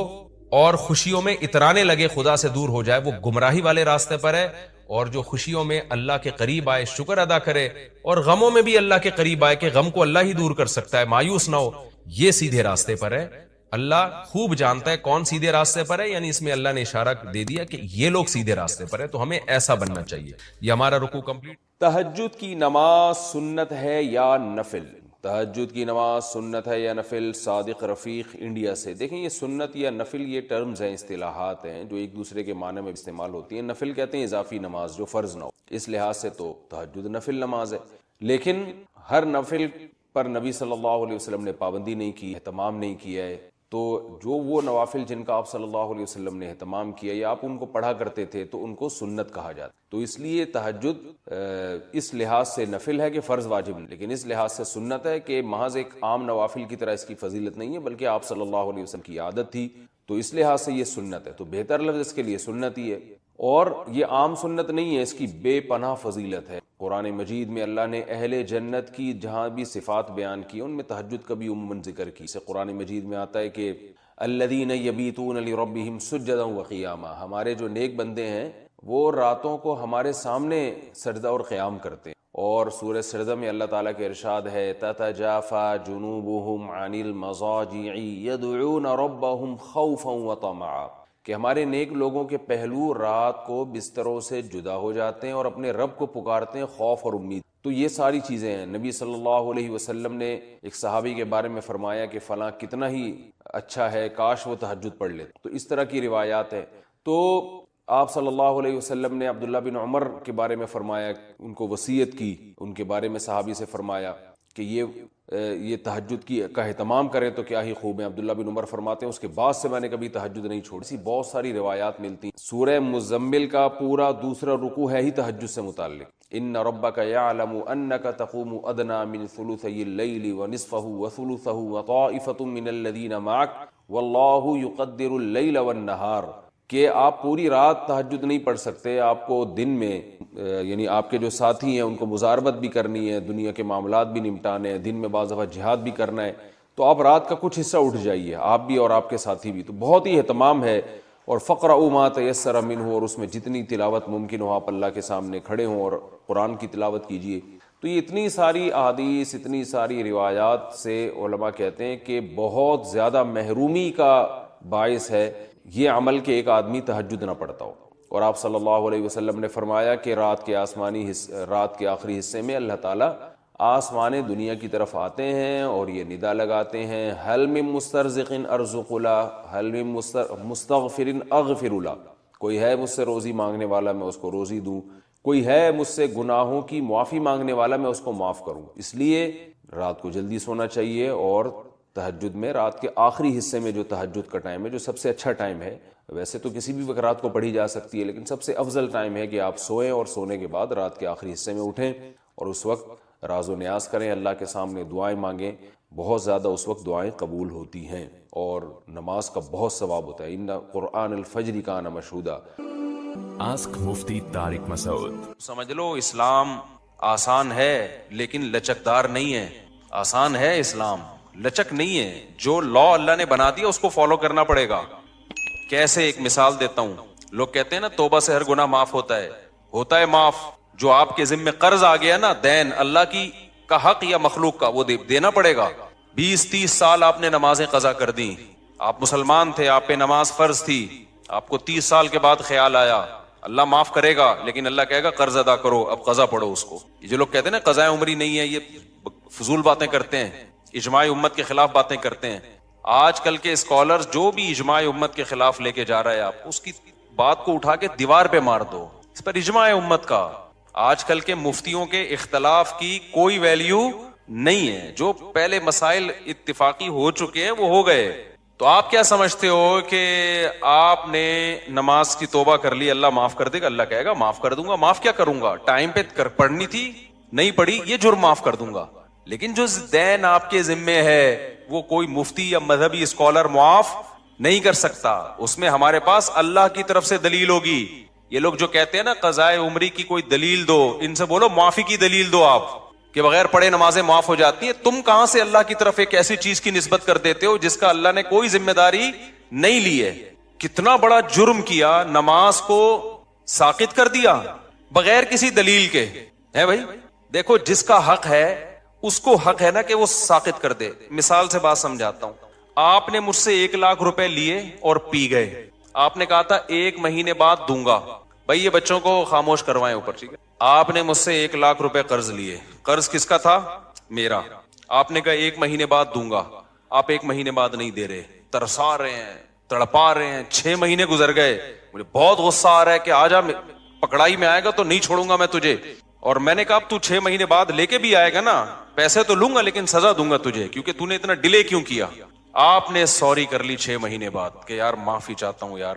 [SPEAKER 1] اور خوشیوں میں اترانے لگے، خدا سے دور ہو جائے، وہ گمراہی والے راستے پر ہے. اور جو خوشیوں میں اللہ کے قریب آئے، شکر ادا کرے، اور غموں میں بھی اللہ کے قریب آئے کہ غم کو اللہ ہی دور کر سکتا ہے، مایوس نہ ہو، یہ سیدھے راستے پر ہے. اللہ خوب جانتا ہے کون سیدھے راستے پر ہے، یعنی اس میں اللہ نے اشارہ دے دیا کہ یہ لوگ سیدھے راستے پر ہے، تو ہمیں ایسا بننا چاہیے. یہ ہمارا رکوع کمپلیٹ. تہجد کی نماز سنت ہے یا نفل؟ تہجد کی نماز سنت ہے یا نفل؟ صادق رفیق انڈیا سے۔ دیکھیں یہ سنت یا نفل یہ ٹرمز ہیں، اصطلاحات ہیں جو ایک دوسرے کے معنی میں استعمال ہوتی ہیں۔ نفل کہتے ہیں اضافی نماز جو فرض نہ ہو، اس لحاظ سے تو تہجد نفل نماز ہے، لیکن ہر نفل پر نبی صلی اللہ علیہ وسلم نے پابندی نہیں کی، اہتمام نہیں کیا ہے۔ تو جو وہ نوافل جن کا آپ صلی اللہ علیہ وسلم نے اہتمام کیا یا آپ ان کو پڑھا کرتے تھے تو ان کو سنت کہا جاتا۔ تو اس لیے تہجد اس لحاظ سے نفل ہے کہ فرض واجب نہیں، لیکن اس لحاظ سے سنت ہے کہ محض ایک عام نوافل کی طرح اس کی فضیلت نہیں ہے، بلکہ آپ صلی اللہ علیہ وسلم کی عادت تھی، تو اس لحاظ سے یہ سنت ہے۔ تو بہتر لفظ اس کے لیے سنت ہی ہے، اور یہ عام سنت نہیں ہے، اس کی بے پناہ فضیلت ہے۔ قرآن مجید میں اللہ نے اہل جنت کی جہاں بھی صفات بیان کی ان میں تہجد کا بھی عموماً ذکر کی۔ اسے قرآن مجید میں آتا ہے کہ الذین یبیتون لربہم سجدا وقیاما، ہمارے جو نیک بندے ہیں وہ راتوں کو ہمارے سامنے سجدہ اور قیام کرتے ہیں۔ اور سورہ سجدہ میں اللہ تعالیٰ کے ارشاد ہے تتجافی جنوبہم عن المضاجع یدعون ربہم خوفا وطمعا، کہ ہمارے نیک لوگوں کے پہلو رات کو بستروں سے جدا ہو جاتے ہیں اور اپنے رب کو پکارتے ہیں خوف اور امید۔ تو یہ ساری چیزیں ہیں۔ نبی صلی اللہ علیہ وسلم نے ایک صحابی کے بارے میں فرمایا کہ فلاں کتنا ہی اچھا ہے، کاش وہ تہجد پڑھ لیتے۔ تو اس طرح کی روایات ہیں۔ تو آپ صلی اللہ علیہ وسلم نے عبداللہ بن عمر کے بارے میں فرمایا، ان کو وصیت کی، ان کے بارے میں صحابی سے فرمایا کہ یہ تہجد کا اہتمام کریں تو کیا ہی خوب ہے۔ عبداللہ بن عمر فرماتے ہیں اس کے بعد سے میں نے کبھی تہجد نہیں چھوڑی۔ اسی بہت ساری روایات ملتی ہیں۔ سورہ مزمل کا پورا دوسرا رکوع ہے ہی تہجد سے متعلق۔ ان ربک یعلم انک تقوم ادنی من ثلثی اللیل ونصفہ وثلثہ وطائفۃ من الذین معک واللہ یقدر اللیل والنہار، کہ آپ پوری رات تہجد نہیں پڑھ سکتے، آپ کو دن میں یعنی آپ کے جو ساتھی ہیں ان کو مزاربت بھی کرنی ہے، دنیا کے معاملات بھی نمٹانے ہیں، دن میں بعض دفعہ جہاد بھی کرنا ہے، تو آپ رات کا کچھ حصہ اٹھ جائیے، آپ بھی اور آپ کے ساتھی بھی۔ تو بہت ہی اہتمام ہے۔ اور فقرؤوا ما تیسر منہ، اور اس میں جتنی تلاوت ممکن ہو آپ اللہ کے سامنے کھڑے ہوں اور قرآن کی تلاوت کیجیے۔ تو یہ اتنی ساری احادیث، اتنی ساری روایات سے علماء کہتے ہیں کہ بہت زیادہ محرومی کا باعث ہے یہ عمل کہ ایک آدمی تہجد نہ پڑھتا ہو۔ اور آپ صلی اللہ علیہ وسلم نے فرمایا کہ رات کے آخری حصے میں اللہ تعالیٰ آسمان دنیا کی طرف آتے ہیں اور یہ ندا لگاتے ہیں حل من مسترزق ارزق له، حل من مستغفر اغفر له، کوئی ہے مجھ سے روزی مانگنے والا میں اس کو روزی دوں، کوئی ہے مجھ سے گناہوں کی معافی مانگنے والا میں اس کو معاف کروں۔ اس لیے رات کو جلدی سونا چاہیے، اور تہجد میں رات کے آخری حصے میں جو تہجد کا ٹائم ہے، جو سب سے اچھا ٹائم ہے، ویسے تو کسی بھی وقت رات کو پڑھی جا سکتی ہے، لیکن سب سے افضل ٹائم ہے کہ آپ سوئیں اور سونے کے بعد رات کے آخری حصے میں اٹھیں اور اس وقت راز و نیاز کریں، اللہ کے سامنے دعائیں مانگیں۔ بہت زیادہ اس وقت دعائیں قبول ہوتی ہیں اور نماز کا بہت ثواب ہوتا ہے۔ ان قرآن الفجر کان مشہودا۔
[SPEAKER 2] آسک مفتی طارق مسعود۔
[SPEAKER 1] سمجھ لو اسلام آسان ہے لیکن لچکدار نہیں ہے۔ آسان ہے اسلام، لچک نہیں ہے۔ جو لا اللہ نے بنا دیا اس کو فالو کرنا پڑے گا۔ کیسے؟ ایک مثال دیتا ہوں۔ لوگ کہتے ہیں نا توبہ سے ہر گناہ معاف ہوتا ہے معاف۔ جو آپ کے ذمہ قرض آ گیا نا، دین اللہ کی کا حق یا مخلوق کا، وہ دینا پڑے گا۔ 20-30 سال آپ نے نمازیں قضا کر دی، آپ مسلمان تھے، آپ پہ نماز فرض تھی، آپ کو 30 سال کے بعد خیال آیا، اللہ معاف کرے گا، لیکن اللہ کہے گا قرض ادا کرو، اب قضا پڑھو اس کو۔ یہ جو لوگ کہتے ہیں نا قضاء عمری نہیں ہے، یہ فضول باتیں کرتے ہیں، اجماع امت کے خلاف باتیں کرتے ہیں۔ آج کل کے اسکالرز جو بھی اجماع امت کے خلاف لے کے جا رہا ہے، آپ اس کی بات کو اٹھا کے دیوار پہ مار دو، اس پر اجماع امت کا۔ آج کل کے مفتیوں کے اختلاف کی کوئی ویلیو نہیں ہے، جو پہلے مسائل اتفاقی ہو چکے ہیں وہ ہو گئے۔ تو آپ کیا سمجھتے ہو کہ آپ نے نماز کی توبہ کر لی اللہ معاف کر دے گا؟ اللہ کہے گا معاف کر دوں گا۔ معاف کیا کروں گا؟ ٹائم پہ پڑھنی تھی نہیں پڑھی، یہ جرم معاف کر دوں گا، لیکن جو دین آپ کے ذمے ہے وہ کوئی مفتی یا مذہبی اسکالر معاف نہیں کر سکتا۔ اس میں ہمارے پاس اللہ کی طرف سے دلیل ہوگی۔ یہ لوگ جو کہتے ہیں نا قضاء عمری کی کوئی دلیل دو، ان سے بولو معافی کی دلیل دو آپ، کہ بغیر پڑھے نمازیں معاف ہو جاتی ہیں۔ تم کہاں سے اللہ کی طرف ایک ایسی چیز کی نسبت کر دیتے ہو جس کا اللہ نے کوئی ذمہ داری نہیں لی ہے؟ کتنا بڑا جرم کیا، نماز کو ساقط کر دیا بغیر کسی دلیل کے، ہے بھائی؟ دیکھو جس کا حق ہے اس کو حق ہے نا کہ وہ ساقط کر دے۔ مثال سے بات سمجھاتا ہوں۔ آپ نے مجھ سے 1 لاکھ روپے لیے اور پی گئے، آپ نے کہا تھا 1 مہینے بعد دوں گا۔ بھائی یہ بچوں کو خاموش کروائیں اوپر، ٹھیک ہے؟ آپ نے مجھ سے 1,00,000 روپے قرض لیے. قرض کس کا تھا؟ میرا. آپ نے کہا 1 مہینے بعد دوں گا. آپ 1 مہینے بعد نہیں دے رہے, ترسا رہے ہیں, تڑپا رہے ہیں. 6 مہینے گزر گئے, مجھے بہت غصہ آ رہا ہے کہ آجا, پکڑائی میں آئے گا تو نہیں چھوڑوں گا میں تجھے. اور میں نے کہا اب تو 6 مہینے بعد لے کے بھی آئے گا نا, پیسے تو لوں گا لیکن سزا دوں گا تجھے, کیونکہ تو نے اتنا ڈیلے کیوں کیا. آپ نے سوری کر لی 6 مہینے بعد کہ یار معافی چاہتا ہوں یار.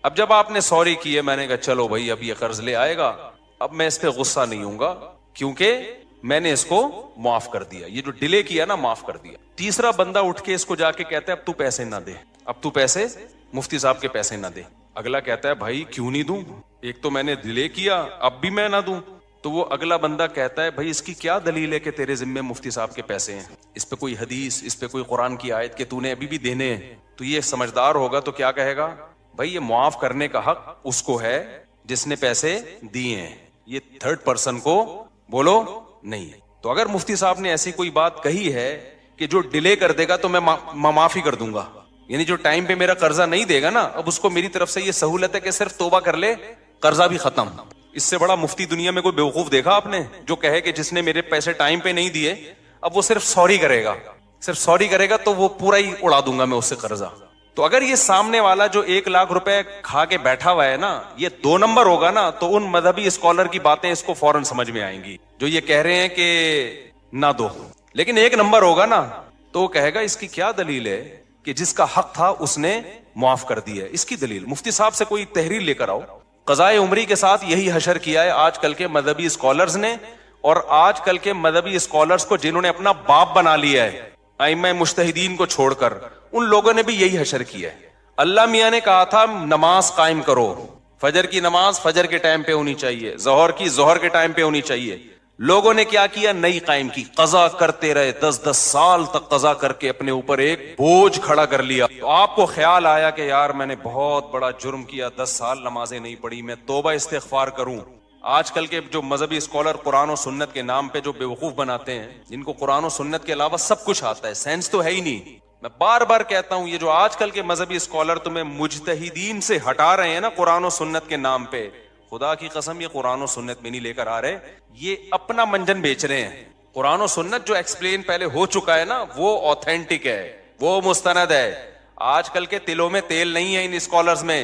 [SPEAKER 1] اب جب آپ نے سوری کی ہے, میں نے کہا چلو بھائی اب یہ قرض لے آئے گا, اب میں اس پہ غصہ نہیں ہوں گا کیونکہ میں نے اس کو معاف کر دیا. یہ جو ڈیلے کیا نا معاف کر دیا. تیسرا بندہ اٹھ کے اس کو جا کے کہتا ہے اب تو پیسے نہ دے, اب تو پیسے مفتی صاحب کے پیسے نہ دے. اگلا کہتا ہے بھائی کیوں نہیں دوں, ایک تو میں نے ڈیلے کیا, اب بھی میں نہ دوں. تو وہ اگلا بندہ کہتا ہے بھائی اس کی کیا دلیل ہے کہ تیرے ذمے مفتی صاحب کے پیسے ہیں, اس پہ کوئی حدیث, اس پہ کوئی قرآن کی آیت کہ تو نے ابھی بھی دینے ہیں. تو یہ سمجھدار ہوگا تو کیا کہے گا, بھائی یہ معاف کرنے کا حق اس کو ہے جس نے پیسے دیے ہیں, یہ تھرڈ پرسن کو بولو نہیں. تو اگر مفتی صاحب نے ایسی کوئی بات کہی ہے کہ جو ڈیلے کر دے گا تو میں معافی کر دوں گا, یعنی جو ٹائم پہ میرا قرضہ نہیں دے گا نا, اب اس کو میری طرف سے یہ سہولت ہے کہ صرف توبہ کر لے, قرضہ بھی ختم. اس سے بڑا مفتی دنیا میں کوئی بیوقوف دیکھا آپ نے جو کہے کہ جس نے میرے پیسے ٹائم پہ نہیں دیے اب وہ صرف سوری کرے گا, صرف سوری کرے گا تو وہ پورا ہی اڑا دوں گا میں اس سے قرضہ. تو اگر یہ سامنے والا جو 1,00,000 روپے کھا کے بیٹھا ہوا ہے نا, یہ 2 نمبر ہوگا نا, تو ان مذہبی اسکالر کی باتیں اس کو فوراً سمجھ میں آئیں گی جو یہ کہہ رہے ہیں کہ نہ دو. لیکن 1 نمبر ہوگا نا تو وہ کہے گا اس کی کیا دلیل ہے کہ جس کا حق تھا اس نے معاف کر دیا ہے, اس کی دلیل. مفتی صاحب سے کوئی تحریر لے کر آؤ. قضائے عمری کے ساتھ یہی حشر کیا ہے آج کل کے مذہبی اسکالرز نے, اور آج کل کے مذہبی اسکالرز کو جنہوں نے اپنا باپ بنا لیا ہے ائمہ مجتہدین کو چھوڑ کر, ان لوگوں نے بھی یہی حشر کیا ہے. اللہ میاں نے کہا تھا نماز قائم کرو, فجر کی نماز فجر کے ٹائم پہ ہونی چاہیے, ظہر کی ظہر کے ٹائم پہ ہونی چاہیے. لوگوں نے کیا کیا, نہیں قائم کی, قضا کرتے رہے, 10 سال تک قضا کر کے اپنے اوپر ایک بوجھ کھڑا کر لیا. تو آپ کو خیال آیا کہ یار میں نے بہت بڑا جرم کیا, 10 سال نمازیں نہیں پڑھی, میں توبہ استغفار کروں. آج کل کے جو مذہبی اسکالر قرآن و سنت کے نام پہ جو بیوقوف بناتے ہیں, جن کو قرآن و سنت کے علاوہ سب کچھ آتا ہے, سینس تو ہے ہی نہیں. میں بار بار کہتا ہوں یہ جو آج کل کے مذہبی اسکالر تمہیں مجتہدین سے ہٹا رہے ہیں نا قرآن و سنت کے نام پہ, خدا کی قسم یہ قرآن و سنت میں نہیں لے کر آ رہے, یہ اپنا منجن بیچ رہے ہیں. قرآن و سنت جو ایکسپلین پہلے ہو چکا ہے نا وہ اوتھینٹک ہے, وہ مستند ہے. آج کل کے تلوں میں تیل نہیں ہے ان اسکالرز میں,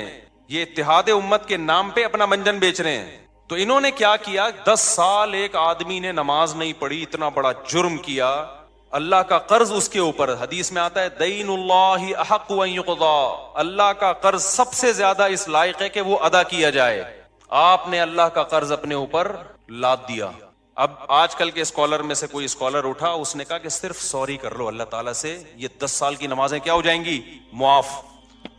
[SPEAKER 1] یہ اتحاد امت کے نام پہ اپنا منجن بیچ رہے ہیں. تو انہوں نے کیا کیا, 10 سال ایک آدمی نے نماز نہیں پڑھی, اتنا بڑا جرم کیا, اللہ کا قرض اس کے اوپر. حدیث میں آتا ہے دین اللہ احق ان یقضا, اللہ کا قرض سب سے زیادہ اس لائق ہے کہ وہ ادا کیا جائے. آپ نے اللہ کا قرض اپنے اوپر لاد دیا. اب آج کل کے اسکالر میں سے کوئی اسکالر اٹھا, اس نے کہا کہ صرف سوری کر لو اللہ تعالیٰ سے, یہ 10 سال کی نمازیں کیا ہو جائیں گی, معاف.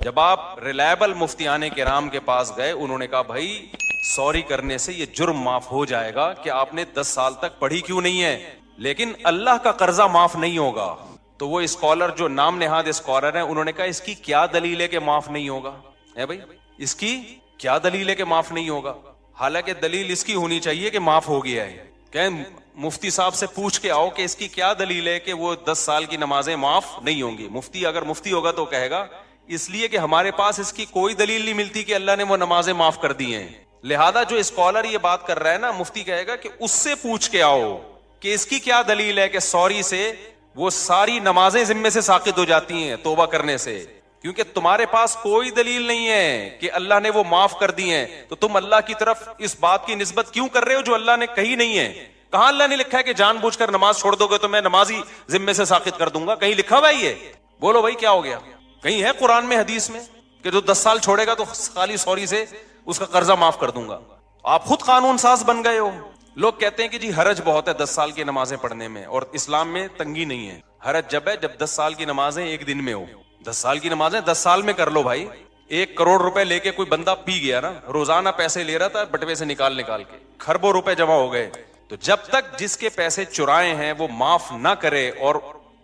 [SPEAKER 1] جب آپ ریلائبل مفتیان کرام کے پاس گئے, انہوں نے کہا بھائی سوری کرنے سے یہ جرم معاف ہو جائے گا کہ آپ نے 10 سال تک پڑھی کیوں نہیں ہے, لیکن اللہ کا قرضہ معاف نہیں ہوگا. تو وہ اسکالر جو نام نہاد اسکالر ہیں, انہوں نے کہا اس کی کیا دلیل ہے کہ معاف نہیں ہوگا, ہے بھائی اس کی کیا دلیل ہے کہ معاف نہیں ہوگا. حالانکہ دلیل اس کی ہونی چاہیے کہ معاف ہو گیا ہے. کہ مفتی صاحب سے پوچھ کے آؤ کہ اس کی کیا دلیل ہے کہ وہ 10 سال کی نمازیں معاف نہیں ہوں گی. مفتی اگر مفتی ہوگا تو کہے گا اس لیے کہ ہمارے پاس اس کی کوئی دلیل نہیں ملتی کہ اللہ نے وہ نمازیں معاف کر دی ہیں. لہذا جو اسکالر یہ بات کر رہا ہے نا, مفتی کہے گا کہ اس سے پوچھ کے آؤ کہ اس کی کیا دلیل ہے کہ سوری سے وہ ساری نمازیں ذمے سے ساقط ہو جاتی ہیں توبہ کرنے سے. کیونکہ تمہارے پاس کوئی دلیل نہیں ہے کہ اللہ نے وہ معاف کر دی ہیں, تو تم اللہ کی طرف اس بات کی نسبت کیوں کر رہے ہو جو اللہ نے کہی نہیں ہے. کہاں اللہ نے لکھا ہے کہ جان بوجھ کر نماز چھوڑ دو گے تو میں نمازی ذمے سے ساقط کر دوں گا؟ کہیں لکھا ہوا ہے یہ؟ بولو بھائی کیا ہو گیا؟ کہیں ہے قرآن میں حدیث میں کہ جو 10 سال چھوڑے گا تو خالی سوری سے اس کا قرضہ معاف کر دوں گا؟ آپ خود قانون ساز بن گئے ہو. لوگ کہتے ہیں کہ جی حرج بہت ہے 10 سال کی نمازیں پڑھنے میں, اور اسلام میں تنگی نہیں ہے. حرج جب ہے جب 10 سال کی نمازیں ایک دن میں ہو. 10 سال کی نمازیں 10 سال میں کر لو بھائی. 1 کروڑ روپے لے کے کوئی بندہ پی گیا نا, روزانہ پیسے لے رہا تھا بٹوے سے نکال کے, کھربوں روپے جمع ہو گئے. تو جب تک جس کے پیسے چرائے ہیں وہ معاف نہ کرے اور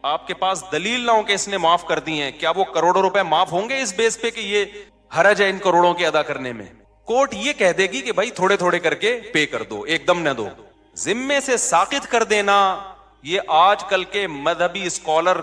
[SPEAKER 1] آپ کے پاس دلیل نہ ہو کہ اس نے معاف کر دی ہیں, کیا وہ کروڑوں روپے معاف ہوں گے اس بیس پہ کہ یہ حرج ہے ان کروڑوں کے ادا کرنے میں؟ کورٹ یہ کہہ دے گی کہ بھائی تھوڑے تھوڑے کر کے پے کر دو, ایک دم نہ دو. ذمے سے ساقط کر دینا یہ آج کل کے مذہبی اسکالر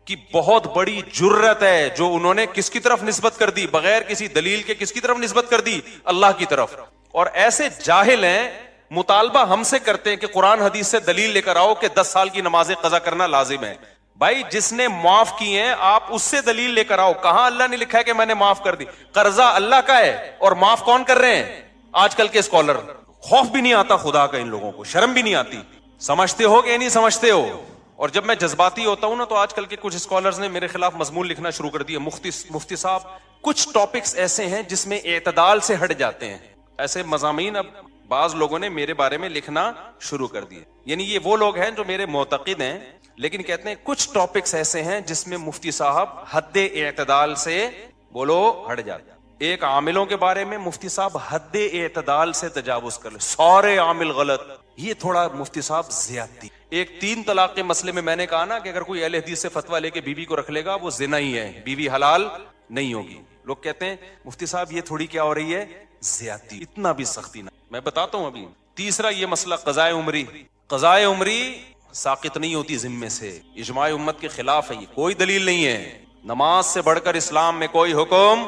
[SPEAKER 1] کی بہت بڑی جرت ہے, جو انہوں نے کس کی طرف نسبت کر دی؟ بغیر کسی دلیل کے کس کی طرف نسبت کر دی؟ اللہ کی طرف. اور ایسے جاہل ہیں مطالبہ ہم سے کرتے ہیں کہ قرآن حدیث سے دلیل لے کر آؤ کہ 10 سال کی نمازیں قضا کرنا لازم ہے. بھائی جس نے معاف کی ہیں آپ اس سے دلیل لے کر آؤ. کہاں اللہ نے لکھا ہے کہ میں نے معاف کر دی؟ قرضہ اللہ کا ہے اور معاف کون کر رہے ہیں؟ آج کل کے اسکالر. خوف بھی نہیں آتا خدا کا ان لوگوں کو, شرم بھی نہیں آتی. سمجھتے ہو کہ نہیں سمجھتے ہو؟ اور جب میں جذباتی ہوتا ہوں نا تو آج کل کے کچھ اسکالرز نے میرے خلاف مضمون لکھنا شروع کر دیا. مفتی صاحب کچھ ٹاپکس ایسے ہیں جس میں اعتدال سے ہٹ جاتے ہیں. ایسے مضامین اب بعض لوگوں نے میرے بارے میں لکھنا شروع کر دیے. یعنی یہ وہ لوگ ہیں جو میرے معتقد ہیں لیکن کہتے ہیں کچھ ٹاپکس ایسے ہیں جس میں مفتی صاحب حد اعتدال سے بولو ہٹ جاتے. ایک عاملوں کے بارے میں مفتی صاحب حد اعتدال سے تجاوز کر لے, سارے عامل غلط, یہ تھوڑا مفتی صاحب زیادتی. ایک 3 طلاق کے مسئلے میں میں نے کہا نا کہ اگر کوئی اہل حدیث سے فتویٰ لے کے بیوی کو رکھ لے گا وہ زنا ہی ہے, بیوی حلال نہیں ہوگی. لوگ کہتے ہیں مفتی صاحب یہ تھوڑی کیا ہو رہی ہے, زیادتی. اتنا بھی سختی نہ. میں بتاتا ہوں ابھی. تیسرا یہ مسئلہ قضائے عمری. قضائے عمری ساقط نہیں ہوتی ذمے سے, اجماع امت کے خلاف ہے, یہ کوئی دلیل نہیں ہے. نماز سے بڑھ کر اسلام میں کوئی حکم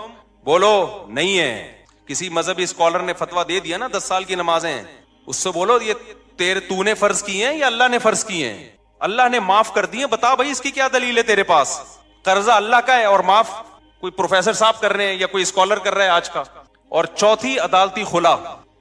[SPEAKER 1] بولو نہیں ہے. کسی مذہبی اسکالر نے فتویٰ دے دیا نا 10 سال کی نمازیں, اس سے بولو یہ تو نے فرض کی ہیں یا اللہ نے فرض کی ہیں؟ اللہ نے معاف کر دی ہیں, بتا بھائی اس کی کیا دلیل ہے تیرے پاس؟ قرضہ اللہ کا ہے اور معاف کوئی پروفیسر صاحب کر رہے ہیں یا کوئی اسکالر کر رہا ہے آج کا. اور چوتھی عدالتی خلا.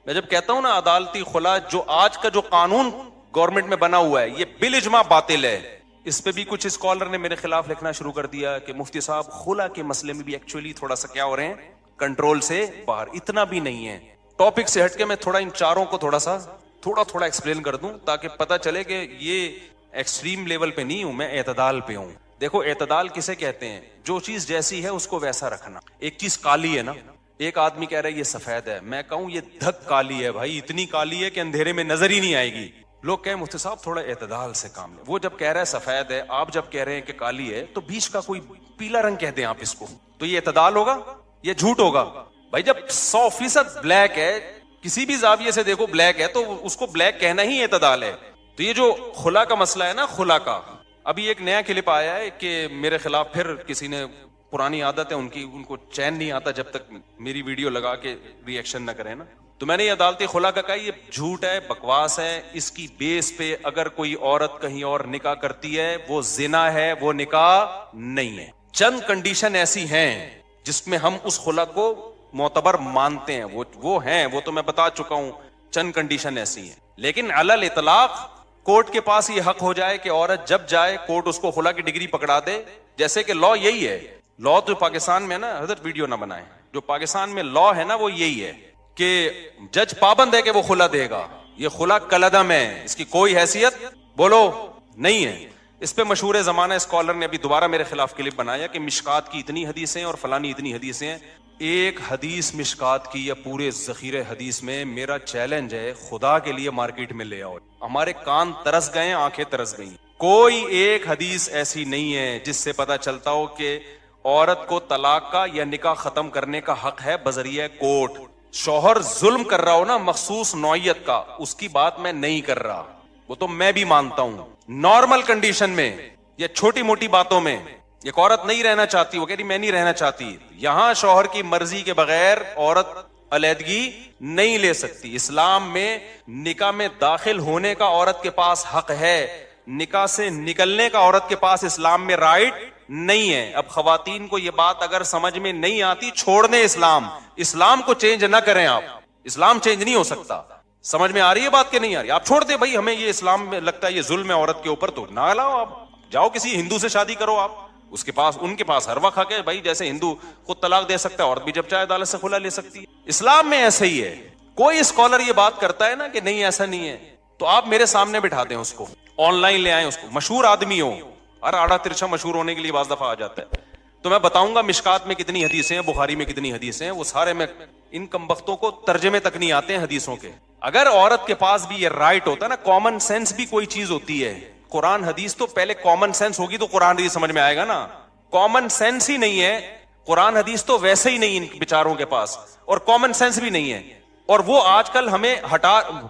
[SPEAKER 1] میں جب کہتا ہوں نا عدالتی خلا, جو آج کا جو قانون گورنمنٹ میں بنا ہوا ہے یہ بالاجماع باطل ہے. اس پہ بھی کچھ اسکالر نے میرے خلاف لکھنا شروع کر دیا کہ مفتی صاحب خلا کے مسئلے میں بھی ایکچولی تھوڑا سا کیا ہو رہے ہیں, کنٹرول سے باہر. اتنا بھی نہیں ہے. ٹاپک سے ہٹ کے میں تھوڑا ان چاروں کو تھوڑا ایکسپلین کر دوں تاکہ پتہ چلے کہ یہ ایکسٹریم لیول پہ نہیں ہوں, میں اعتدال پہ ہوں. دیکھو اعتدال کسے کہتے ہیں؟ جو چیز جیسی ہے اس کو ویسا رکھنا. ایک چیز کالی ہے نا, ایک آدمی کہہ رہا ہے یہ سفید ہے, میں کہوں یہ دھک کالی ہے بھائی, اتنی کالی ہے کہ اندھیرے میں نظر ہی نہیں آئے گی. لوگ کہیں مفتی صاحب تھوڑا اعتدال سے کام لیں. وہ جب کہہ رہا ہے سفید ہے, آپ جب کہہ رہے ہیں کہ کالی ہے, تو بیچ کا کوئی پیلا رنگ کہتے ہیں آپ اس کو, تو یہ اعتدال ہوگا یہ جھوٹ ہوگا؟ بھائی جب 100% بلیک ہے, کسی بھی زاویے سے دیکھو بلیک ہے, تو اس کو بلیک کہنا ہی اعتدال ہے. تو یہ جو خلا کا مسئلہ ہے نا, خلا کا ابھی ایک نیا کلپ آیا ہے کہ میرے خلاف پھر کسی نے, پرانی عادت ہے ان کو چین نہیں آتا جب تک میری ویڈیو لگا کے ری ایکشن نہ کرے نا. تو میں نے یہ عدالتی خلا کا کہا یہ جھوٹ ہے, بکواس ہے. اس کی بیس پہ اگر کوئی عورت کہیں اور نکاح کرتی ہے وہ زنا ہے, وہ نکاح نہیں ہے. چند کنڈیشن ایسی ہیں جس میں ہم اس خلا کو معتبر مانتے ہیں, وہ ہیں, وہ تو میں بتا چکا ہوں. چند کنڈیشن ایسی ہیں, لیکن علی الاطلاق کورٹ کے پاس یہ حق ہو جائے کہ عورت جب جائے کورٹ اس کو خلا کی ڈگری پکڑا دے. جیسے کہ لا یہی ہے, لا تو پاکستان میں نا, حضرت ویڈیو نہ بنائے, جو پاکستان میں لا ہے نا وہ یہی ہے کہ جج پابند ہے کہ وہ خلا دے گا. یہ خلا کلعدم ہے, اس کی کوئی حیثیت بولو نہیں ہے. اس پہ مشہور زمانہ اسکالر نے ابھی دوبارہ میرے خلاف کلپ بنایا کہ مشکات کی اتنی حدیثیں اور فلانی اتنی حدیثیں ہیں. ایک حدیث مشکات کی یا پورے ذخیرے حدیث میں, میرا چیلنج ہے خدا کے لیے مارکیٹ میں لے آؤ. ہمارے کان ترس گئے, آنکھیں ترس گئی. کوئی ایک حدیث ایسی نہیں ہے جس سے پتا چلتا ہو کہ عورت کو طلاق کا یا نکاح ختم کرنے کا حق ہے بذریعہ کورٹ. شوہر ظلم کر رہا ہو نا مخصوص نوعیت کا, اس کی بات میں نہیں کر رہا, وہ تو میں بھی مانتا ہوں. نارمل کنڈیشن میں یا چھوٹی موٹی باتوں میں ایک عورت نہیں رہنا چاہتی, وہ کہہ رہی میں نہیں رہنا چاہتی, یہاں شوہر کی مرضی کے بغیر عورت علیحدگی نہیں لے سکتی. اسلام میں نکاح میں داخل ہونے کا عورت کے پاس حق ہے, نکاح سے نکلنے کا عورت کے پاس اسلام میں رائٹ نہیں ہے. اب خواتین کو یہ بات اگر سمجھ میں نہیں آتی, چھوڑ دیں اسلام کو چینج نہ کریں آپ. اسلام چینج نہیں ہو سکتا. سمجھ میں آ رہی ہے بات کہ نہیں آ رہی؟ آپ چھوڑ دیں بھائی, ہمیں یہ اسلام میں لگتا ہے یہ ظلم ہے عورت کے اوپر, تو نہ لاؤ, آپ جاؤ کسی ہندو سے شادی کرو. آپ اس کے پاس, ان کے پاس ہر وقت حق ہے بھائی, جیسے ہندو خود طلاق دے سکتا ہے, عورت بھی جب چاہے عدالت سے خلا لے سکتی ہے. اسلام میں ایسا ہی ہے. کوئی اسکالر یہ بات کرتا ہے نا کہ نہیں ایسا نہیں ہے, تو آپ میرے سامنے بٹھا دیں اس کو, آن لائن لے آئیں اس کو, مشہور آدمی ہو, اور آڑا ترچھا مشہور ہونے کے لیے بعض دفعہ آ جاتا ہے, تو میں بتاؤں گا مشکات میں کتنی حدیثیں ہیں, بخاری میں کتنی حدیثیں ہیں, وہ سارے میں ان کمبختوں کو ترجمے تک نہیں آتے ہیں حدیثوں کے. اگر عورت کے پاس بھی یہ رائٹ ہوتا ہے نا, کامن سینس بھی کوئی چیز ہوتی ہے. قرآن حدیث تو پہلے کامن سینس ہوگی تو قرآن حدیث سمجھ میں آئے گا نا. کامن سینس ہی نہیں ہے, قرآن حدیث تو ویسے ہی نہیں ان بیچاروں کے پاس, اور کامن سینس بھی نہیں ہے. اور وہ آج کل ہمیں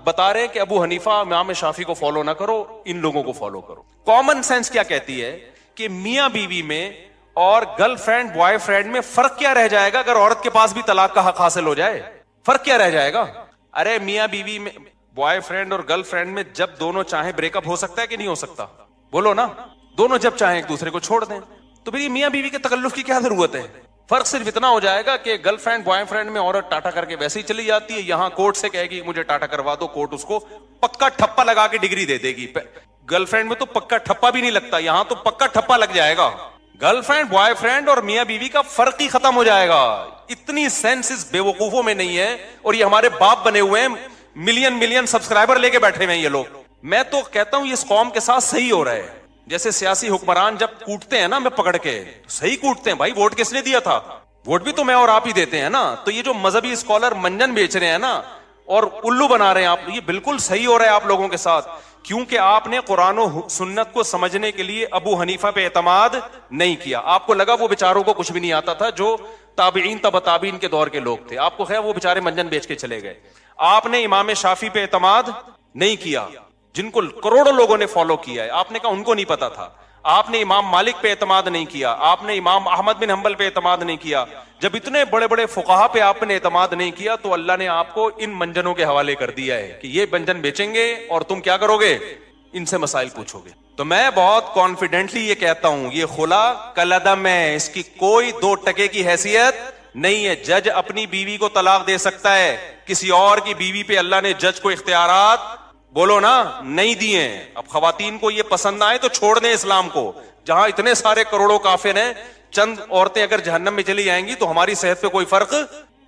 [SPEAKER 1] بتا رہے کہ ابو حنیفہ امام شافعی کو فالو نہ کرو, ان لوگوں کو فالو کرو. کامن سینس کیا کہتی ہے کہ میاں بیوی میں اور گرل فرینڈ بوائے فرینڈ میں فرق کیا رہ جائے گا اگر عورت کے پاس بھی طلاق کا حق حاصل ہو جائے؟ فرق کیا رہ جائے گا؟ ارے میاں بیوی میں بوائے فرینڈ اور گرل فرینڈ میں جب دونوں چاہیں بریک اپ ہو سکتا ہے کہ نہیں ہو سکتا؟ بولو نا. دونوں جب چاہیں ایک دوسرے کو چھوڑ دیں تو پھر یہ میاں بیوی کے تکلف کی کیا ضرورت ہے؟ فرق صرف اتنا ہو جائے گا کہ گرل فرینڈ بوائے فرینڈ میں عورت ٹاٹا کر کے ویسے ہی چلی جاتی ہے, یہاں کورٹ سے کہے گی مجھے ٹاٹا کروا دو, کورٹ اس کو پکا ٹھپا لگا کے ڈگری دے دے گی. گرل فرینڈ میں تو پکا ٹھپا بھی نہیں لگتا, یہاں تو پکا ٹھپا لگ جائے گا. گرل فرینڈ بوائے فرینڈ اور میاں بیوی کا فرق ہی ختم ہو جائے گا. اتنی سینس اس بے وقوفوں میں نہیں ہے, اور یہ ہمارے باپ بنے ہوئے ہیں, ملین سبسکرائبر لے کے بیٹھے ہوئے ہیں یہ لوگ. میں تو کہتا ہوں یہ اس قوم کے ساتھ صحیح ہو رہا ہے. جیسے سیاسی حکمران جب کوٹتے ہیں نا میں پکڑ کے, صحیح کوٹتے ہیں بھائی, ووٹ کس نے دیا تھا؟ ووٹ بھی تو میں اور آپ ہی دیتے ہیں نا. تو یہ جو مذہبی اسکالر منجن بیچ رہے ہیں نا اور الو بنا رہے ہیں آپ, یہ بالکل صحیح ہو رہا ہے آپ لوگوں کے ساتھ, کیونکہ آپ نے قرآن و سنت کو سمجھنے کے لیے ابو حنیفہ پہ اعتماد نہیں کیا. آپ کو لگا وہ بیچاروں کو کچھ بھی نہیں آتا تھا, جو تابعین تبع تابعین کے دور کے لوگ تھے, آپ کو خیر وہ بیچارے منجن بیچ کے چلے گئے. آپ نے امام شافعی پہ اعتماد نہیں کیا جن کو کروڑوں لوگوں نے فالو کیا ہے, آپ نے کہا ان کو نہیں پتا تھا. آپ نے امام مالک پہ اعتماد نہیں کیا, آپ نے امام احمد بن حنبل پہ اعتماد نہیں کیا. جب اتنے بڑے بڑے فقہا پہ آپ نے اعتماد نہیں کیا تو اللہ نے آپ کو ان منجنوں کے حوالے کر دیا ہے کہ یہ منجن بیچیں گے اور تم کیا کرو گے, ان سے مسائل پوچھو گے. تو میں بہت کانفیڈنٹلی یہ کہتا ہوں یہ خلا کالعدم ہے, اس کی کوئی 2 ٹکے کی حیثیت نہیں ہے. جج اپنی بیوی کو طلاق دے سکتا ہے, کسی اور کی بیوی پہ اللہ نے جج کو اختیارات بولو نا نہیں دیے. اب خواتین کو یہ پسند آئے تو چھوڑ دیں اسلام کو. جہاں اتنے سارے کروڑوں کافر ہیں, چند عورتیں اگر جہنم میں چلی جائیں گی تو ہماری صحت پہ کوئی فرق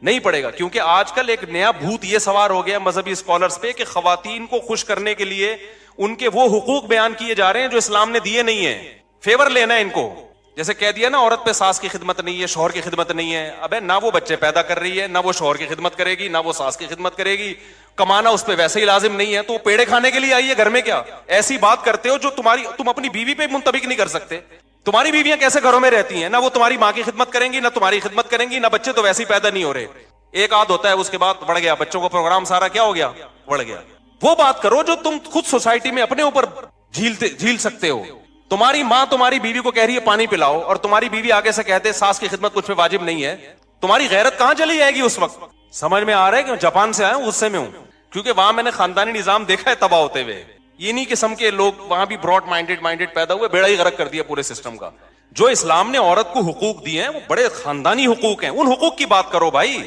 [SPEAKER 1] نہیں پڑے گا. کیونکہ آج کل ایک نیا بھوت یہ سوار ہو گیا مذہبی اسکالرز پہ کہ خواتین کو خوش کرنے کے لیے ان کے وہ حقوق بیان کیے جا رہے ہیں جو اسلام نے دیے نہیں ہیں. فیور لینا ہے ان کو, جیسے کہہ دیا نا عورت پہ ساس کی خدمت نہیں ہے, شوہر کی خدمت نہیں ہے. ابے نہ وہ بچے پیدا کر رہی ہے, نہ وہ شوہر کی خدمت کرے گی, نہ وہ ساس کی خدمت کرے گی, کمانا اس پہ ویسے ہی لازم نہیں ہے, تو وہ پیڑے کھانے کے لیے آئی ہے گھر میں. کیا ایسی بات کرتے ہو جو تم اپنی بیوی پہ منطبق نہیں کر سکتے؟ تمہاری بیویاں کیسے گھروں میں رہتی ہیں, نہ وہ تمہاری ماں کی خدمت کریں گی, نہ تمہاری خدمت کریں گی, نہ بچے تو ویسے ہی پیدا نہیں ہو رہے. ایک آدھ ہوتا ہے اس کے بعد بڑھ گیا, بچوں کا پروگرام سارا کیا ہو گیا, بڑھ گیا. وہ بات کرو جو تم خود سوسائٹی میں اپنے اوپر جھیل سکتے ہو. تمہاری ماں تمہاری بیوی کو کہہ رہی ہے پانی پلاؤ, اور تمہاری بیوی آگے سے کہتے ساس کی خدمت کچھ پہ واجب نہیں ہے, تمہاری غیرت کہاں چلی جائے گی اس وقت؟ سمجھ میں آ رہا ہے کہ جاپان سے آیا ہوں, غصے میں ہوں, کیونکہ وہاں میں نے خاندانی نظام دیکھا ہے تباہ ہوتے ہوئے. یہ نہیں قسم کے لوگ وہاں بھی براڈ مائنڈیڈ پیدا ہوئے, بیڑا ہی غرق کر دیا پورے سسٹم کا. جو اسلام نے عورت کو حقوق دیے ہیں وہ بڑے خاندانی حقوق ہیں, ان حقوق کی بات کرو بھائی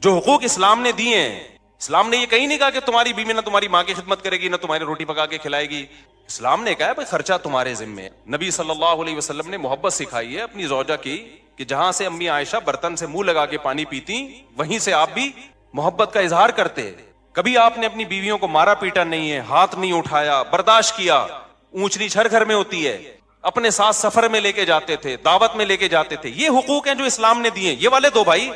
[SPEAKER 1] جو حقوق اسلام نے دیے ہیں. اسلام نے یہ کہیں نہیں کہا کہ تمہاری بیوی نہ تمہاری ماں کی خدمت کرے گی, نہ تمہاری روٹی پکا کے کھلائے گی. اسلام نے کہا ہے بھائی خرچہ تمہارے ذمے. نبی صلی اللہ علیہ وسلم نے محبت سکھائی ہے اپنی زوجہ کی کہ جہاں سے امی عائشہ برتن سے منہ لگا کے پانی پیتی وہیں سے آپ بھی محبت کا اظہار کرتے. کبھی آپ نے اپنی بیویوں کو مارا پیٹا نہیں ہے, ہاتھ نہیں اٹھایا, برداشت کیا. اونچ نیچ ہر گھر میں ہوتی ہے. اپنے ساتھ سفر میں لے کے جاتے تھے, دعوت میں لے کے جاتے تھے. یہ حقوق ہیں جو اسلام نے دیے, یہ والے دو بھائی.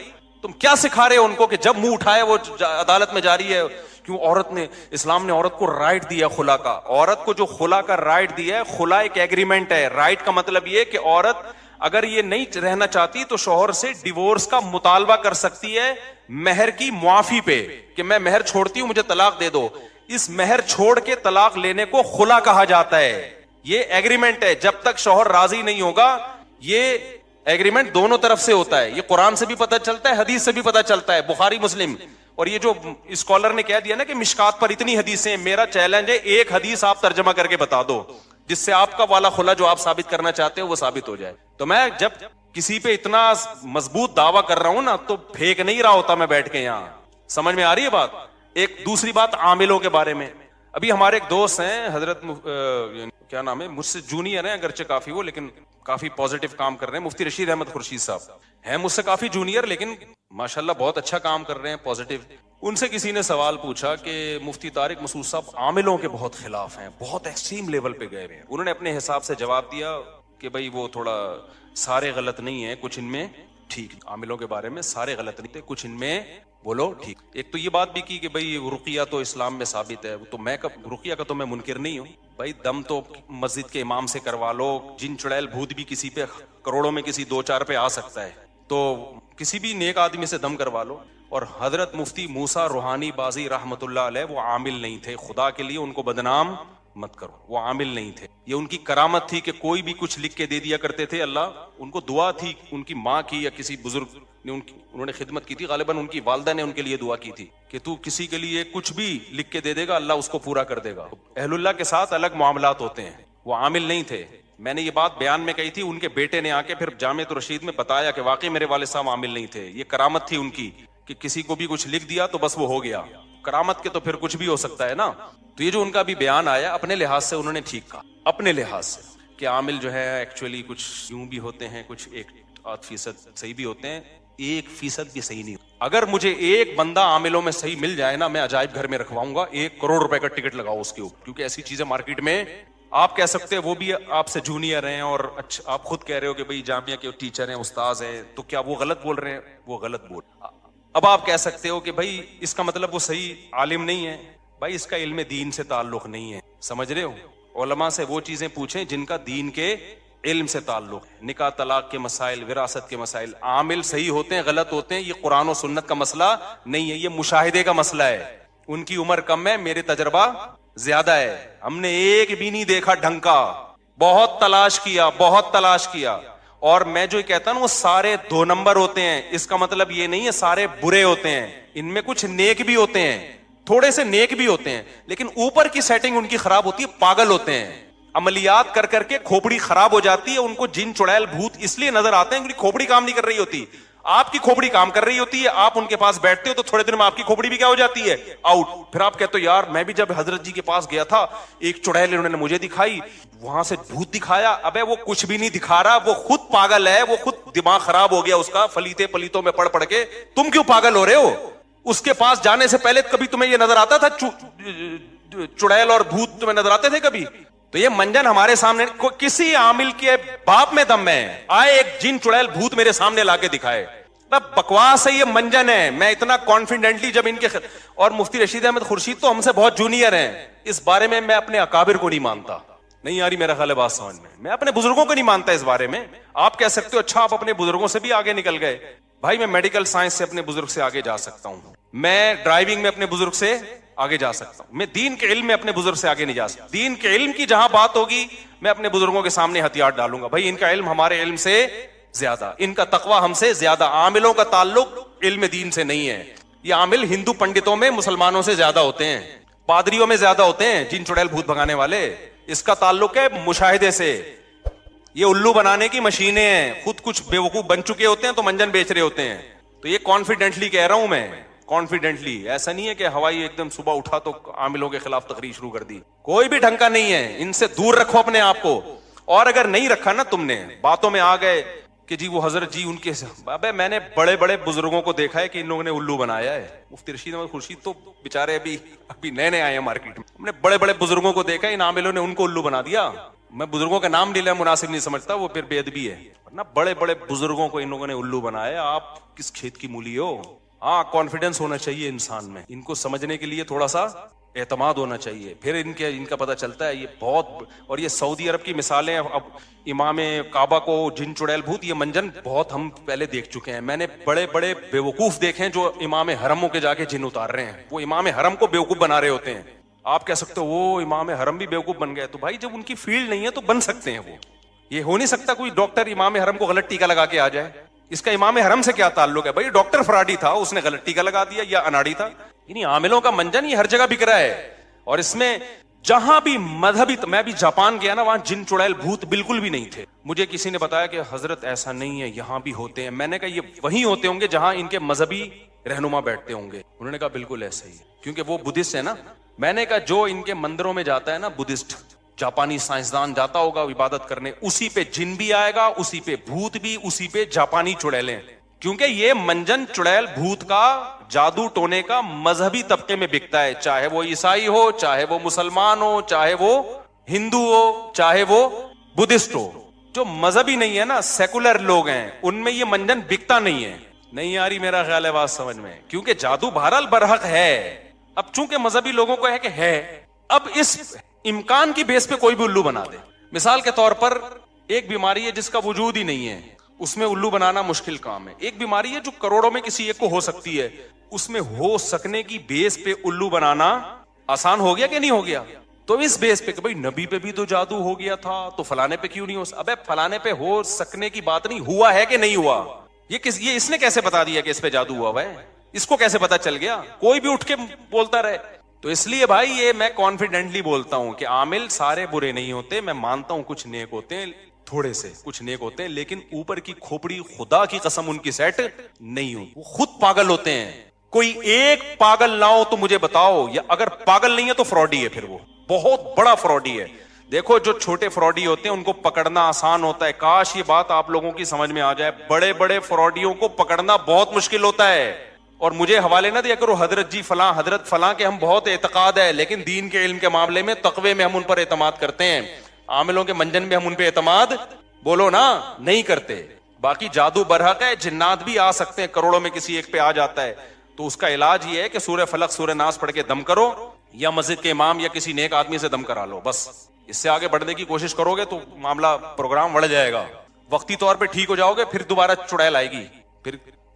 [SPEAKER 1] تم کیا سکھا رہے ہو ان کو کہ جب منہ اٹھائے وہ عدالت میں جاری ہے؟ کیوں عورت نے, اسلام نے عورت کو رائٹ دیا خلا کا. عورت کو جو خلا کا رائٹ دیا ہے, خلا ایک ایگریمنٹ ہے. رائٹ کا مطلب یہ کہ عورت اگر یہ نہیں رہنا چاہتی تو شوہر سے ڈیورس کا مطالبہ کر سکتی ہے مہر کی معافی پہ, کہ میں مہر چھوڑتی ہوں مجھے طلاق دے دو. اس مہر چھوڑ کے طلاق لینے کو خلا کہا جاتا ہے. یہ ایگریمنٹ ہے, جب تک شوہر راضی نہیں ہوگا. یہ ایگریمنٹ دونوں طرف سے ہوتا ہے. یہ قرآن سے بھی پتہ چلتا ہے, حدیث سے بھی پتہ چلتا ہے, بخاری مسلم. اور یہ جو اسکالر نے کہہ دیا نا کہ مشکات پر اتنی حدیثیں, میرا چیلنج ہے ایک حدیث آپ ترجمہ کر کے بتا دو جس سے آپ کا والا خلا جو آپ ثابت کرنا چاہتے ہو وہ ثابت ہو جائے. تو میں جب کسی پہ اتنا مضبوط دعویٰ کر رہا ہوں نا تو پھینک نہیں رہا ہوتا میں بیٹھ کے یہاں. سمجھ میں آ رہی ہے بات؟ ایک دوسری بات عاملوں کے بارے میں. ابھی ہمارے ایک دوست ہیں حضرت کیا نام ہے, مجھ سے جونیئر ہیں اگرچہ کافی وہ, لیکن کافی پازیٹیو کام کر رہے ہیں. مفتی رشید احمد خورشید صاحب ہیں مجھ سے کافی جونیئر, لیکن ماشاءاللہ بہت اچھا کام کر رہے ہیں, پازیٹیو. ان سے کسی نے سوال پوچھا کہ مفتی طارق مسعود صاحب عاملوں کے بہت خلاف ہیں, بہت ایکسٹریم لیول پہ گئے ہیں. انہوں نے اپنے حساب سے جواب دیا کہ بھائی وہ تھوڑا سارے غلط نہیں ہیں, کچھ ان میں ٹھیک. عاملوں کے بارے میں سارے غلط نہیں تھے, کچھ ان میں بولو ٹھیک. ایک تو یہ بات بھی کی کہ بھائی رقیہ تو اسلام میں ثابت ہے, تو میں رقیہ کا تو میں منکر نہیں ہوں. بھائی دم تو مسجد کے امام سے کروا لو, جن چڑیل بھوت بھی کسی پہ کروڑوں میں کسی 2-4 پہ آ سکتا ہے, تو کسی بھی نیک آدمی سے دم کروا لو. اور حضرت مفتی موسیٰ روحانی بازی رحمت اللہ علیہ وہ عامل نہیں تھے, خدا کے لیے ان کو بدنام
[SPEAKER 3] مت کرو. وہ عامل نہیں تھے, یہ ان کی کرامت تھی کہ کوئی بھی کچھ لکھ کے دے دیا کرتے تھے. اللہ ان کو دعا تھی, ان کی ماں کی یا کسی بزرگ نے انہوں نے خدمت کی تھی, غالباً ان کی والدہ نے ان کے لیے دعا کی تھی کہ تو کسی کے لیے کچھ بھی لکھ کے دے دے گا, اللہ اس کو پورا کر دے گا. اہل اللہ کے ساتھ الگ معاملات ہوتے ہیں, وہ عامل نہیں تھے. میں نے یہ بات بیان میں کہی تھی, ان کے بیٹے نے آ کے پھر جامعۃ الرشید میں بتایا کہ واقعی میرے والد صاحب عامل نہیں تھے, یہ کرامت تھی ان کی کہ کسی کو بھی کچھ لکھ دیا تو بس وہ ہو گیا. کرامت کے تو پھر کچھ بھی ہو سکتا ہے نا. تو یہ جو ان کا بھی بیان آیا, اپنے لحاظ سے انہوں نے ٹھیک کہا, اپنے لحاظ سے, کہ عامل جو ہے ایکچولی کچھ یوں بھی ہوتے ہیں, کچھ 1-8% صحیح بھی ہوتے ہیں, 1% بھی صحیح نہیں. اگر مجھے ایک بندہ عاملوں میں صحیح مل جائے نا, میں عجائب گھر میں رکھواؤں گا, 1 کروڑ روپے کا ٹکٹ لگاؤ اس کے اوپر, کیونکہ ایسی چیزیں مارکیٹ میں آپ کہہ سکتے ہیں وہ بھی آپ سے جونیئر ہیں, اور اچھا آپ خود کہہ رہے ہو کہ بھئی جامعہ کے ٹیچر ہیں, استاذ ہیں, تو کیا وہ غلط بول رہے ہیں؟ وہ غلط بول. اب آپ کہہ سکتے ہو کہ بھئی اس کا مطلب وہ صحیح عالم نہیں ہے. بھائی اس کا علم دین سے تعلق نہیں ہے, سمجھ رہے ہو؟ علماء سے وہ چیزیں پوچھیں جن کا دین کے علم سے تعلق ہے. نکاح طلاق کے مسائل, وراثت کے مسائل, عامل صحیح ہوتے ہیں غلط ہوتے ہیں, یہ قرآن و سنت کا مسئلہ نہیں ہے, یہ مشاہدے کا مسئلہ ہے. ان کی عمر کم ہے, میرے تجربہ زیادہ ہے, ہم نے ایک بھی نہیں دیکھا ڈھنگ کا, بہت تلاش کیا, بہت تلاش کیا. اور میں جو کہتا ہوں وہ سارے 2 نمبر ہوتے ہیں, اس کا مطلب یہ نہیں ہے سارے برے ہوتے ہیں, ان میں کچھ نیک بھی ہوتے ہیں, تھوڑے سے نیک بھی ہوتے ہیں, لیکن اوپر کی سیٹنگ ان کی خراب ہوتی ہے, پاگل ہوتے ہیں, عملیات کر کر کے کھوپڑی خراب ہو جاتی ہے. ان کو جن چڑیل بھوت اس لیے نظر آتے ہیں کیونکہ کھوپڑی کام نہیں کر رہی ہوتی. آپ کی کھوپڑی کام کر رہی ہوتی ہے, آپ ان کے پاس بیٹھتے ہو تو تھوڑے دن میں آپ کی کھوپڑی بھی کیا ہو جاتی ہے, آؤٹ. پھر آپ کہتے ہو یار میں بھی جب حضرت جی کے پاس گیا تھا, ایک چڑیل انہوں نے مجھے دکھائی, وہاں سے بھوت دکھایا. ابے وہ کچھ بھی نہیں دکھا رہا, وہ خود پاگل ہے, وہ خود دماغ خراب ہو گیا اس کا فلیتے پلیتوں میں پڑھ پڑھ کے. تم کیوں پاگل ہو رہے ہو؟ اس کے پاس جانے سے پہلے کبھی تمہیں یہ نظر آتا تھا چڑیل اور بھوت تمہیں نظر آتے تھے کبھی؟ تو یہ منجن ہمارے سامنے, کسی عامل کے باپ میں دم ہے, آئے ایک جن چڑیل بھوت میرے سامنے لا کے دکھائے. بکواس ہے, یہ منجن ہے. میں اتنا کانفیڈنٹلی جب ان کے اور مفتی رشید احمد خورشید تو ہم سے بہت جونیئر ہیں, اس بارے میں میں اپنے اکابر کو نہیں مانتا. نہیں آ رہی میرا خیال ہے بات سمجھ میں اپنے بزرگوں کو نہیں مانتا اس بارے میں. آپ کہہ سکتے ہو اچھا آپ اپنے بزرگوں سے بھی آگے نکل گئے. بھائی میں میڈیکل سائنس سے اپنے بزرگ سے آگے جا سکتا ہوں, میں ڈرائیونگ میں اپنے بزرگ سے آگے جا سکتا ہوں, میں دین کے علم میں اپنے بزرگ سے آگے نہیں جا سکتا. دین کے علم کی جہاں بات ہوگی میں اپنے بزرگوں کے سامنے ہتھیار ڈالوں گا. بھائی ان کا علم ہمارے علم سے زیادہ, ان کا تقوی ہم سے زیادہ. عاملوں کا تعلق علم دین سے نہیں ہے. یہ عامل ہندو پنڈتوں میں مسلمانوں سے زیادہ ہوتے ہیں, پادریوں میں زیادہ ہوتے ہیں, جن چڑیل بھوت بھگانے والے. اس کا تعلق ہے مشاہدے سے. یہ الو بنانے کی مشینیں ہیں, خود کچھ بیوقوف بن چکے ہوتے ہیں تو منجن بیچ رہے ہوتے ہیں. تو یہ کانفیڈنٹلی کہہ رہا ہوں میں, کانفیڈنٹلی. ایسا نہیں ہے کہ ہوائی ایک دم صبح اٹھا تو عاملوں کے خلاف تقریر شروع کر دی. کوئی بھی ڈھنگ کا نہیں ہے, ان سے دور رکھو اپنے آپ کو. اور اگر نہیں رکھا نا تم نے, باتوں میں آ گئے کہ جی وہ حضرت جی ان کے, ابے میں نے بڑے بڑے بزرگوں کو دیکھا ہے کہ ان لوگوں نے الو بنایا ہے. مفتی رشید احمد خورشید تو بیچارے ابھی نئے نئے آئے ہیں مارکیٹ میں. ہم نے بڑے بڑے بزرگوں کو دیکھا ہے, ان عاملوں نے ان کو الو بنا دیا. میں بزرگوں کا نام لینا مناسب نہیں سمجھتا, وہ پھر بے ادبی ہے. ورنہ بڑے بڑے بزرگوں کو ان لوگوں نے الو بنایا. آپ کس کھیت کی مولی ہو؟ ہاں کانفیڈنس ہونا چاہیے انسان میں, ان کو سمجھنے کے لیے تھوڑا سا اعتماد ہونا چاہیے, پھر ان کا پتہ چلتا ہے. یہ بہت, اور یہ سعودی عرب کی مثالیں, اب امام کعبہ کو جن چڑیل بھوت, یہ منجن بہت ہم پہلے دیکھ چکے ہیں. میں نے بڑے بڑے بیوقوف دیکھے ہیں جو امام حرموں کے جا کے جن اتار رہے ہیں. وہ امام حرم کو بیوقوف بنا رہے ہوتے ہیں. آپ کہہ سکتے ہو وہ امام حرم بھی بیوقوف بن گئے. تو بھائی جب ان کی فیلڈ نہیں ہے تو بن سکتے ہیں وہ. یہ ہو نہیں سکتا کوئی ڈاکٹر امام حرم کو غلط ٹیکا لگا کے آ جائے. اس کا امام حرم سے کیا تعلق ہے؟ بھائی ڈاکٹر فراڈی تھا, اس نے غلط ٹیکا لگا دیا, یا اناڑی تھا. یعنی عاملوں کا منجن یہ ہر جگہ بک رہا ہے. اور اس میں جہاں بھی مذہبی, میں بھی جاپان گیا نا, وہاں جن چڑیل بھوت بالکل بھی نہیں تھے. مجھے کسی نے بتایا کہ حضرت ایسا نہیں ہے, یہاں بھی ہوتے ہیں. میں نے کہا یہ وہیں ہوتے ہوں گے جہاں ان کے مذہبی رہنما بیٹھتے ہوں گے. انہوں نے کہا بالکل ایسا ہی ہے, کیونکہ وہ بدھسٹ ہے نا. میں نے کہا جو ان کے مندروں میں جاتا ہے نا بدھسٹ, جاپانی سائنسدان جاتا ہوگا عبادت کرنے, اسی پہ جن بھی آئے گا, اسی پہ بھوت بھی, اسی پہ جاپانی چڑیلیں. کیونکہ یہ منجن چڑیل بھوت کا جادو ٹونے کا مذہبی طبقے میں بکتا ہے, چاہے وہ عیسائی ہو, چاہے وہ مسلمان ہو, چاہے وہ ہندو ہو, چاہے وہ بدھسٹ ہو. جو مذہبی نہیں ہے نا, سیکولر لوگ ہیں, ان میں یہ منجن بکتا نہیں ہے. نہیں آ رہی میرا خیال ہے بات سمجھ میں, کیونکہ جادو بہرحال برحق ہے. اب چونکہ مذہبی لوگوں کو ہے کہ ہے, اب اس امکان کی بیس پہ کوئی بھی الو بنا دے. مثال کے طور پر ایک بیماری ہے جس کا وجود ہی نہیں ہے, اس میں الو بنانا مشکل کام ہے. ایک بیماری ہے جو کروڑوں میں کسی ایک کو ہو سکتی ہے, اس میں ہو سکنے کی بیس پہ الو بنانا آسان ہو گیا کہ نہیں ہو گیا؟ تو اس بیس پہ کہ بھائی نبی پہ بھی تو جادو ہو گیا تھا تو فلانے پہ کیوں نہیں ہو؟ ابے فلانے پہ ہو سکنے کی بات نہیں، ہوا ہے کہ نہیں ہوا؟ یہ اس نے کیسے بتا دیا کہ اس پہ جادو ہوا ہے؟ اس کو کیسے پتا چل گیا؟ کوئی بھی اٹھ کے بولتا رہے. تو اس لیے بھائی یہ میں کانفیڈنٹلی بولتا ہوں کہ عامل سارے برے نہیں ہوتے. میں مانتا ہوں کچھ نیک ہوتے ہیں، تھوڑے سے کچھ نیک ہوتے ہیں، لیکن اوپر کی کھوپڑی خدا کی قسم ان کی سیٹ نہیں ہوتی. وہ خود پاگل ہوتے ہیں. کوئی ایک پاگل نہ ہو تو مجھے بتاؤ، یا اگر پاگل نہیں ہے تو فراڈی ہے، پھر وہ بہت بڑا فراڈی ہے. دیکھو جو چھوٹے فراڈی ہوتے ہیں ان کو پکڑنا آسان ہوتا ہے. کاش یہ بات آپ لوگوں کی سمجھ میں آ جائے. بڑے بڑے فراڈیوں کو پکڑنا بہت مشکل ہوتا ہے. اور مجھے حوالے نہ دیا کرو حضرت جی فلاں حضرت فلاں کے ہم بہت اعتقاد ہے، لیکن دین کے علم کے معاملے میں تقوی میں ہم ان پر اعتماد کرتے ہیں. عاملوں کے منجن میں ہم ان پہ اعتماد بولو نا نہیں کرتے. باقی جادو برحق ہے، جنات بھی آ سکتے ہیں، کروڑوں میں کسی ایک پہ آ جاتا ہے. تو اس کا علاج یہ ہے کہ سورہ فلق سورہ ناس پڑھ کے دم کرو، یا مسجد کے امام یا کسی نیک آدمی سے دم کرا لو. بس اس سے آگے بڑھنے کی کوشش کرو گے تو معاملہ پروگرام بڑھ جائے گا. وقتی طور پہ ٹھیک ہو جاؤ گے، پھر دوبارہ چڑیل آئے گی،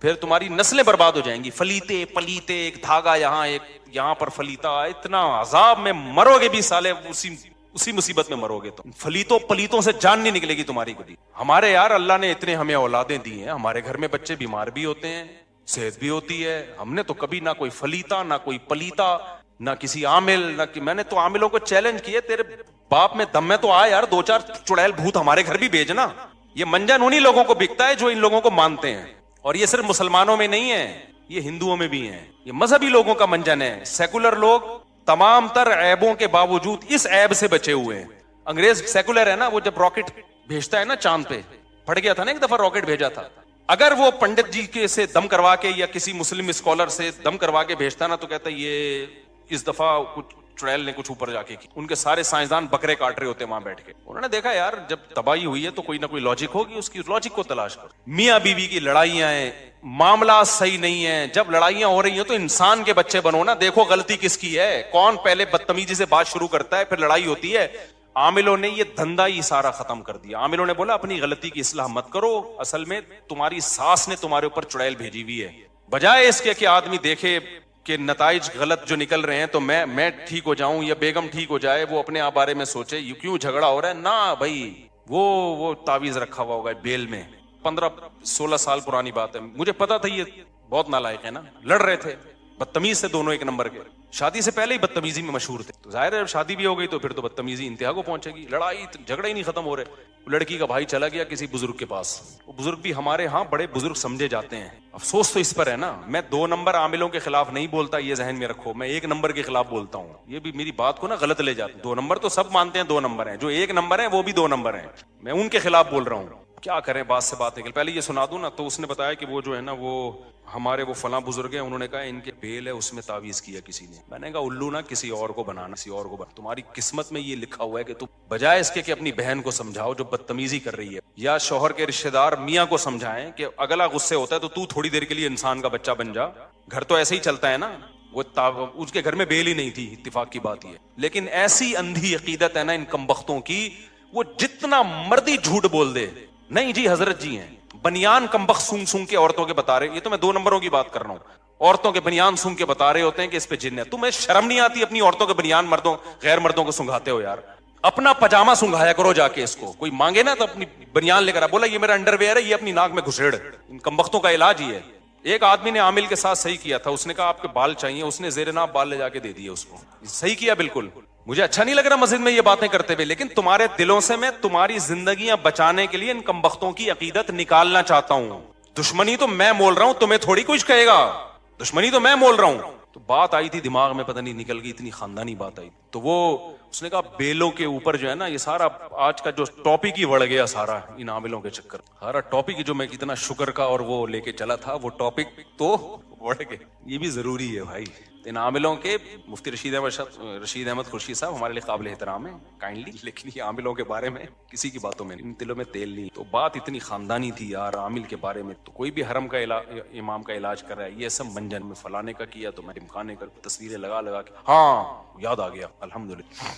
[SPEAKER 3] پھر تمہاری نسلیں برباد ہو جائیں گی. فلیتے پلیتے، ایک دھاگا یہاں ایک یہاں پر فلیتا، اتنا عذاب میں مرو گے بھی سالے، اسی مصیبت میں مرو گے. تو فلیتوں پلیتوں سے جان نہیں نکلے گی تمہاری کبھی. ہمارے یار اللہ نے اتنے ہمیں اولادیں دی ہیں، ہمارے گھر میں بچے بیمار بھی ہوتے ہیں، صحت بھی ہوتی ہے. ہم نے تو کبھی نہ کوئی فلیتا نہ کوئی پلیتا نہ کسی عامل نہ میں نے تو عاملوں کو چیلنج کیے، تیرے باپ میں دم میں تو آ یار، 2-4 چڑیل بھوت ہمارے گھر بھی بھیجنا. یہ منجن انہی لوگوں کو بکتا ہے جو ان لوگوں کو مانتے ہیں. اور یہ صرف مسلمانوں میں نہیں ہے، یہ ہندوؤں میں بھی ہیں. یہ مذہبی لوگوں کا منجن ہے. سیکولر لوگ تمام تر عیبوں کے باوجود اس عیب سے بچے ہوئے ہیں. انگریز سیکولر ہے نا، وہ جب راکٹ بھیجتا ہے نا چاند پہ، پھٹ گیا تھا نا ایک دفعہ راکٹ بھیجا تھا. اگر وہ پنڈت جی کے سے دم کروا کے یا کسی مسلم اسکالر سے دم کروا کے بھیجتا نا تو کہتا یہ اس دفعہ کچھ چڑیل نے کچھ اوپر جا کے کی. ان کے سارے سائنسدان بکرے کاٹ رہے ہوتے وہاں بیٹھ کے. انہوں نے دیکھا یار جب تباہی ہوئی ہے تو کوئی نہ کوئی لاجک ہوگی، اس کی لاجک کو تلاش کرو. میاں بیوی کی لڑائیاں ہیں، معاملات صحیح نہیں ہیں. جب لڑائیاں ہو رہی ہیں تو انسان کے بچے بنو نا، دیکھو غلطی کس کی ہے، کون پہلے بدتمیزی سے بات شروع کرتا ہے پھر لڑائی ہوتی ہے. عاملوں نے یہ دھندا ہی سارا ختم کر دیا. عاملوں نے بولا اپنی غلطی کی اصلاح مت کرو، اصل میں تمہاری ساس نے تمہارے اوپر چڑیل بھیجی ہوئی ہے. بجائے اس کے کہ آدمی دیکھے کہ نتائج غلط جو نکل رہے ہیں تو میں ٹھیک ہو جاؤں یا بیگم ٹھیک ہو جائے، وہ اپنے آپ بارے میں سوچے یہ کیوں جھگڑا ہو رہا ہے. نہ بھائی، وہ تعویذ رکھا ہوا ہوگا بیل میں، 15-16 سال پرانی بات ہے. مجھے پتا تھا یہ بہت نالائق ہے نا. لڑ رہے تھے بدتمیز سے دونوں ایک نمبر کے. شادی سے پہلے ہی بدتمیزی میں مشہور تھے. تو ظاہر ہے جب شادی بھی ہو گئی تو پھر تو بدتمیزی انتہا کو پہنچے گی. لڑائی جھگڑے ہی نہیں ختم ہو رہے. لڑکی کا بھائی چلا گیا کسی بزرگ کے پاس. وہ بزرگ بھی ہمارے ہاں بڑے بزرگ سمجھے جاتے ہیں. افسوس تو اس پر ہے نا. میں 2 نمبر عاملوں کے خلاف نہیں بولتا، یہ ذہن میں رکھو. میں 1 نمبر کے خلاف بولتا ہوں. یہ بھی میری بات کو نا غلط لے جاتے ہیں. 2 نمبر تو سب مانتے ہیں 2 نمبر ہیں، جو 1 نمبر ہیں وہ بھی 2 نمبر ہیں. میں ان کے خلاف بول رہا ہوں. کیا کریں، بات سے بات نکل. پہلے یہ سنا دوں نا. تو اس نے بتایا کہ وہ جو ہے نا وہ ہمارے وہ فلاں بزرگ ہیں، انہوں نے کہا ان کے بیل ہے اس میں تعویذ کیا کسی نے. میں نے کہا الو نا، کسی اور کو بنانا، کسی اور کو تمہاری قسمت میں یہ لکھا ہوا ہے کہ تم بجائے اس کے کہ اپنی بہن کو سمجھاؤ جو بدتمیزی کر رہی ہے، یا شوہر کے رشتہ دار میاں کو سمجھائیں کہ اگلا غصے ہوتا ہے تو تھوڑی دیر کے لیے انسان کا بچہ بن جا. گھر تو ایسے ہی چلتا ہے نا. وہ اس کے گھر میں بیل ہی نہیں تھی، اتفاق کی بات یہ. لیکن ایسی اندھی عقیدت ہے نا ان کمبختوں کی، وہ جتنا مردی جھوٹ بول دے. نہیں جی حضرت جی ہیں بنیان کمبخت سونگ سونگ کے عورتوں کے بتا رہے. یہ تو میں 2 نمبروں کی بات کر رہا ہوں. عورتوں کے بنیان سونگ کے بتا رہے ہوتے ہیں کہ اس پہ جن ہے. تمہیں شرم نہیں آتی اپنی عورتوں کے بنیان مردوں غیر مردوں کو سنگھاتے ہو یار؟ اپنا پجامہ سنگھایا کرو جا کے. اس کو کوئی مانگے نا تو اپنی بنیان لے کر بولا یہ میرا انڈر ویئر ہے، یہ اپنی ناک میں گھسیڑ. ان کمبختوں کا علاج ہی ہے. ایک آدمی نے عامل کے ساتھ صحیح کیا تھا. اس نے کہا آپ کے بال چاہیے، اس نے زیر ناف بال لے جا کے دے دیے اس کو. صحیح کیا بالکل. مجھے اچھا نہیں لگ رہا مسجد میں یہ باتیں کرتے ہوئے، لیکن تمہارے دلوں سے میں تمہاری زندگیاں بچانے کے لیے ان کمبختوں کی عقیدت نکالنا چاہتا ہوں. دشمنی تو میں مول رہا ہوں، تمہیں تھوڑی کچھ کہے گا. دشمنی تو میں مول رہا ہوں. تو بات آئی تھی دماغ میں، پتہ نہیں نکل گئی، اتنی خاندانی بات آئی. تو وہ اس نے کہا بیلوں کے اوپر جو ہے نا یہ سارا آج کا جو ٹاپک ہی بڑھ گیا سارا ان عاملوں کے چکر. سارا ٹاپک جو میں کتنا شکر کا اور وہ لے کے چلا تھا، وہ ٹاپک تو بڑھ گئے. یہ بھی ضروری ہے بھائی. ان عاملوں کے مفتی رشید احمد خورشید صاحب ہمارے لیے قابل احترام ہے کائنڈلی، لیکن یہ عاملوں کے بارے میں کسی کی باتوں میں ان دلوں میں تیل نہیں. تو بات اتنی خاندانی تھی یار عامل کے بارے میں. تو کوئی بھی حرم کا امام کا علاج کر رہا ہے، یہ سب منجن میں فلانے کا کیا تو میں ڈمکانے کا تصویریں لگا کے ہاں یاد آ گیا الحمدللہ.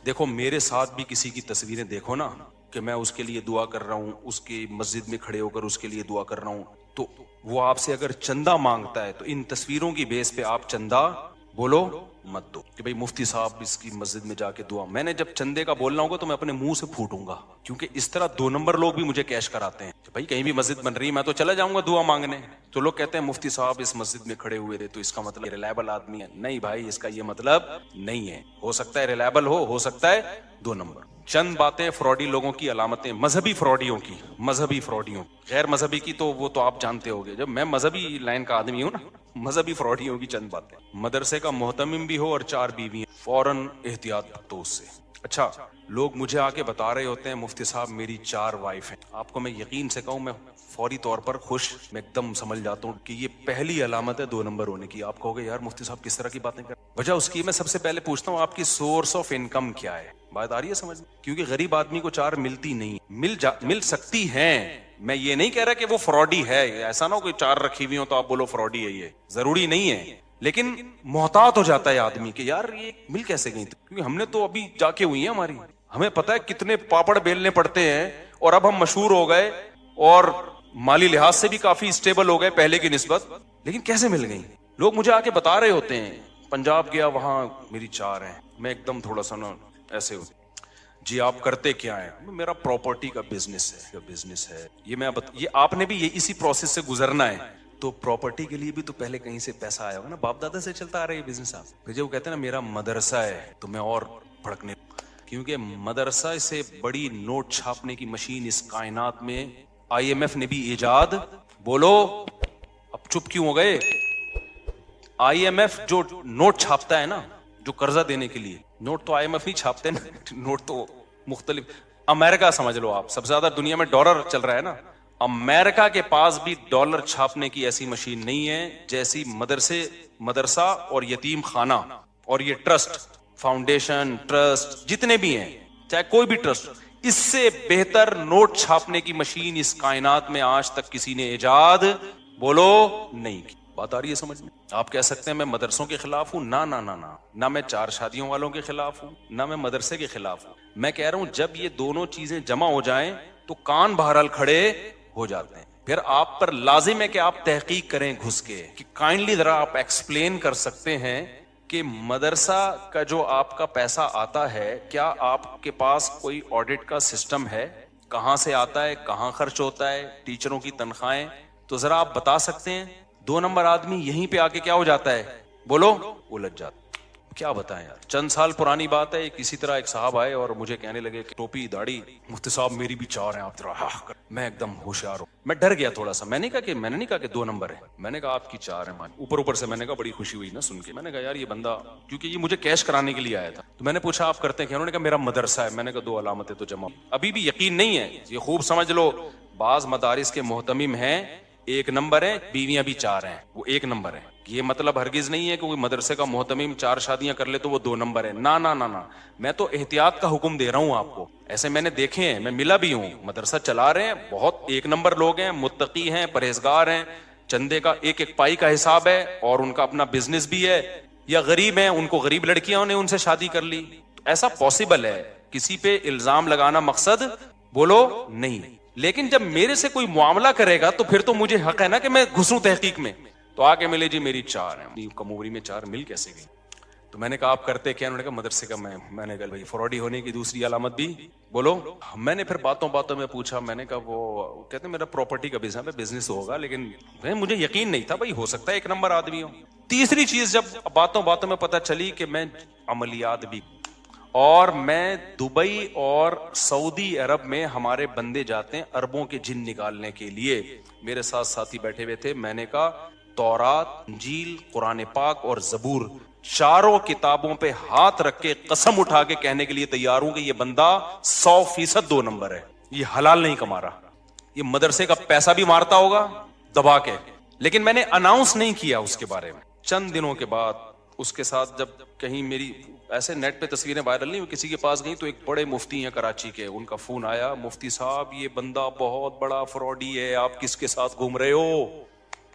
[SPEAKER 3] دیکھو میرے ساتھ بھی کسی کی تصویریں دیکھو نا کہ میں اس کے لیے دعا کر رہا ہوں، اس کی مسجد میں کھڑے ہو کر اس کے لیے دعا کر رہا ہوں، تو وہ آپ سے اگر چندہ مانگتا ہے تو ان تصویروں کی بیس پہ آپ چندہ بولو مت دو کہ بھئی مفتی صاحب اس کی مسجد میں جا کے دعا. میں نے جب چندے کا بولنا ہوگا تو میں اپنے منہ سے پھوٹوں گا, کیونکہ اس طرح 2 نمبر لوگ بھی مجھے کیش کراتے ہیں. بھائی کہیں بھی مسجد بن رہی میں تو چلا جاؤں گا دعا مانگنے, تو لوگ کہتے ہیں مفتی صاحب اس مسجد میں کھڑے ہوئے تھے تو اس کا مطلب ریلائبل آدمی ہے. نہیں بھائی, اس کا یہ مطلب نہیں ہے. ہو سکتا ہے ریلائبل ہو سکتا ہے 2 نمبر. چند باتیں فراڈی لوگوں کی علامتیں, مذہبی فراڈیوں کی, مذہبی فراڈیوں. غیر مذہبی کی تو وہ تو آپ جانتے ہوگے, جب میں مذہبی لائن کا آدمی ہوں نا. مذہبی فراڈیوں کی چند باتیں. مدرسے کا محتمم بھی ہو اور 4 بیوی ہیں, فوراً احتیاط تو اس سے. اچھا, لوگ مجھے آ کے بتا رہے ہوتے ہیں مفتی صاحب میری 4 وائف ہیں. آپ کو میں یقین سے کہوں, میں فوری طور پر خوش, میں ایک دم سمجھ جاتا ہوں کہ یہ پہلی علامت ہے 2 نمبر ہونے کی. آپ کہو گے یار مفتی صاحب کس طرح کی باتیں کر, وجہ اس کی میں سب سے پہلے پوچھتا ہوں آپ کی سورس آف انکم کیا ہے. بات آ رہی ہے سمجھ, کیونکہ غریب آدمی کو 4 ملتی نہیں, مل سکتی ہیں. میں یہ نہیں کہہ رہا کہ وہ فراڈی ہے, ایسا نہ ہو کہ 4 رکھی ہوئی ہوں تو آپ بولو فراڈی ہے, یہ ضروری نہیں ہے. لیکن محتاط ہو جاتا ہے آدمی کہ یار یہ مل کیسے گئی, کیونکہ ہم نے تو ابھی جا کے ہوئی ہیں ہماری, ہمیں پتا ہے کتنے پاپڑ بیلنے پڑتے ہیں, اور اب ہم مشہور ہو گئے اور مالی لحاظ سے بھی کافی اسٹیبل ہو گئے پہلے کی نسبت, لیکن کیسے مل گئی. لوگ مجھے آ کے بتا رہے ہوتے ہیں پنجاب گیا وہاں میری 4 ہیں. میں ایک دم تھوڑا سا نا ایسے ہوتے, جی آپ کرتے کیا ہیں؟ میرا پراپرٹی کا بزنس ہے. یہ آپ نے بھی اسی پروسیس سے گزرنا ہے. تو پراپرٹی کے لیے بھی تو پہلے کہیں سے پیسہ آیا ہوگا نا, باپ دادا سے چلتا آ رہا ہے یہ بزنس. آپ پھر جب وہ کہتے ہیں نا میرا مدرسہ ہے, تو میں اور بھڑکنے, کیونکہ مدرسہ سے بڑی نوٹ چھاپنے کی مشین اس کائنات میں IMF نے بھی ایجاد, بولو اب چپ کیوں ہو گئے. IMF جو نوٹ چھاپتا ہے نا, جو قرضہ دینے کے لیے, نوٹ تو IMF نہیں چھاپتے نا, نوٹ تو مختلف. امریکہ سمجھ لو آپ, سب سے زیادہ دنیا میں ڈالر چل رہا ہے نا, امریکہ کے پاس بھی ڈالر چھاپنے کی ایسی مشین نہیں ہے جیسی مدرسہ اور یتیم خانہ اور یہ ٹرسٹ, فاؤنڈیشن, ٹرسٹ جتنے بھی ہیں, چاہے کوئی بھی ٹرسٹ, اس سے بہتر نوٹ چھاپنے کی مشین اس کائنات میں آج تک کسی نے ایجاد بولو نہیں کی. بات آ رہی ہے سمجھ میں. آپ کہہ سکتے ہیں میں مدرسوں کے خلاف ہوں, نہ میں 4 شادیوں والوں کے خلاف ہوں, نہ میں مدرسے کے خلاف ہوں. میں کہہ رہا ہوں جب یہ دونوں چیزیں جمع ہو جائیں تو کان بہرحال کھڑے ہو جاتے ہیں. پھر آپ پر لازم ہے کہ آپ تحقیق کریں گھس کے, کہ کائنڈلی ذرا آپ ایکسپلین کر سکتے ہیں کہ مدرسہ کا جو آپ کا پیسہ آتا ہے, کیا آپ کے پاس کوئی آڈٹ کا سسٹم ہے, کہاں سے آتا ہے, کہاں خرچ ہوتا ہے, ٹیچروں کی تنخواہیں, تو ذرا آپ بتا سکتے ہیں. 2 نمبر آدمی یہیں پہ آ کے کیا ہو جاتا ہے, بولو الجھ جاتا. کیا بتائیں یار, چند سال پرانی بات ہے, کسی طرح ایک صاحب آئے اور مجھے کہنے لگے کہ ٹوپی داڑھی, مفتی صاحب میری بھی 4 ہیں, آپ ذرا میں ایک دم ہوشیار ہوں. میں ڈر گیا تھوڑا سا, میں نے نہیں کہا کہ 2 نمبر ہے, میں نے کہا آپ کی 4 ہیں. اوپر سے میں نے کہا بڑی خوشی ہوئی نا سن کے, میں نے کہا یار یہ بندہ, کیونکہ یہ مجھے کیش کرانے کے لیے آیا تھا, تو میں نے پوچھا آپ کرتے ہیں کیا, انہوں نے کہا میرا مدرسہ ہے. میں نے کہا 2 علامتیں تو جمع. ابھی بھی یقین نہیں ہے, یہ خوب سمجھ لو, بعض مدارس کے محتمم ہیں 1 نمبر ہیں, بیویاں بھی 4 ہیں, وہ 1 نمبر ہے. یہ مطلب ہرگز نہیں ہے کہ کوئی مدرسے کا محتمم 4 شادیاں کر لے تو وہ 2 نمبر ہے. نہ, میں تو احتیاط کا حکم دے رہا ہوں آپ کو. ایسے میں نے دیکھے ہیں, میں ملا بھی ہوں, مدرسہ چلا رہے ہیں, بہت 1 نمبر لوگ ہیں, متقی ہیں, پرہیزگار ہیں, چندے کا ایک پائی کا حساب ہے, اور ان کا اپنا بزنس بھی ہے, یا غریب ہیں, ان کو غریب لڑکیاں نے ان سے شادی کر لی. ایسا پاسبل ہے, کسی پہ الزام لگانا مقصد بولو نہیں. لیکن جب میرے سے کوئی معاملہ کرے گا تو پھر تو مجھے حق ہے نا کہ میں گھسوں تحقیق میں. تو آ کے ملے جی میری 4 ہیں, کموری میں 4 مل کیسے گئی. تو میں نے کہا آپ کرتے کیا, انہوں نے کہا مدرسے کا. میں نے کہا بھائی فراڈی ہونے کی دوسری علامت بھی بولو. میں نے پھر باتوں میں پوچھا, میں نے کہا وہ کہتے ہیں میرا پراپرٹی کا بزنس ہوگا, لیکن مجھے یقین نہیں تھا بھائی ہو سکتا ہے 1 نمبر آدمی ہو. تیسری چیز جب باتوں میں پتہ چلی کہ میں عملیات بھی, اور میں دبئی اور سعودی عرب میں ہمارے بندے جاتے ہیں اربوں کے جن نکالنے کے لیے. میرے ساتھ ساتھی بیٹھے ہوئے تھے, میں نے کہا تورات, انجیل, قرآن پاک اور زبور 4 کتابوں پہ ہاتھ رکھ کے قسم اٹھا کے کہنے کے لیے تیار ہوں کہ یہ بندہ 100% 2 نمبر ہے, یہ حلال نہیں کما رہا, یہ مدرسے کا پیسہ بھی مارتا ہوگا دبا کے, لیکن میں نے اناؤنس نہیں کیا اس کے بارے میں. چند دنوں کے بعد اس کے ساتھ جب کہیں میری ایسے نیٹ پہ تصویریں وائرل نہیں, کسی کے پاس گئی تو ایک بڑے مفتی ہیں کراچی کے, ان کا فون آیا, مفتی صاحب یہ بندہ بہت بڑا فراڈی ہے, آپ کس کے ساتھ گھوم رہے ہو.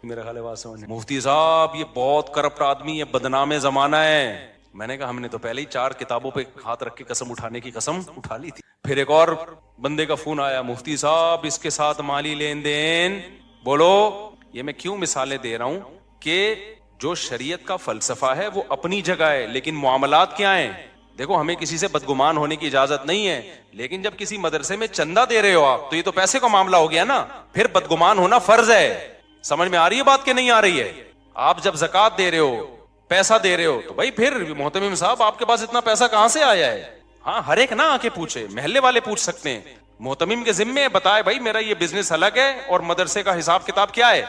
[SPEAKER 3] میرا خیال ہے مفتی صاحب یہ بہت کرپٹ آدمی ہے, بدنام زمانہ ہے. میں نے کہا ہم نے تو پہلے ہی 4 کتابوں پہ ہاتھ رکھ کے قسم اٹھانے کی قسم اٹھا لی تھی. پھر ایک اور بندے کا فون آیا, مفتی صاحب اس کے ساتھ مالی لین دین. بولو, یہ میں کیوں مثالیں دے رہا ہوں کہ جو شریعت کا فلسفہ ہے وہ اپنی جگہ ہے، لیکن معاملات کیا ہیں؟ دیکھو ہمیں کسی سے بدگمان ہونے کی اجازت نہیں ہے، لیکن جب کسی مدرسے میں چندہ دے رہے ہو آپ تو یہ تو پیسے کا معاملہ ہو گیا نا، پھر بدگمان ہونا فرض ہے۔ سمجھ میں آ رہی ہے بات کہ نہیں آ رہی ہے؟ آپ جب زکوٰۃ دے رہے ہو، پیسہ دے رہے ہو، تو بھائی پھر محتمم صاحب آپ کے پاس اتنا پیسہ کہاں سے آیا ہے؟ ہاں ہر ایک نہ آ کے پوچھے، محلے والے پوچھ سکتے ہیں، محتمم کے ذمے بتائے بھائی میرا یہ بزنس الگ ہے اور مدرسے کا حساب کتاب کیا ہے،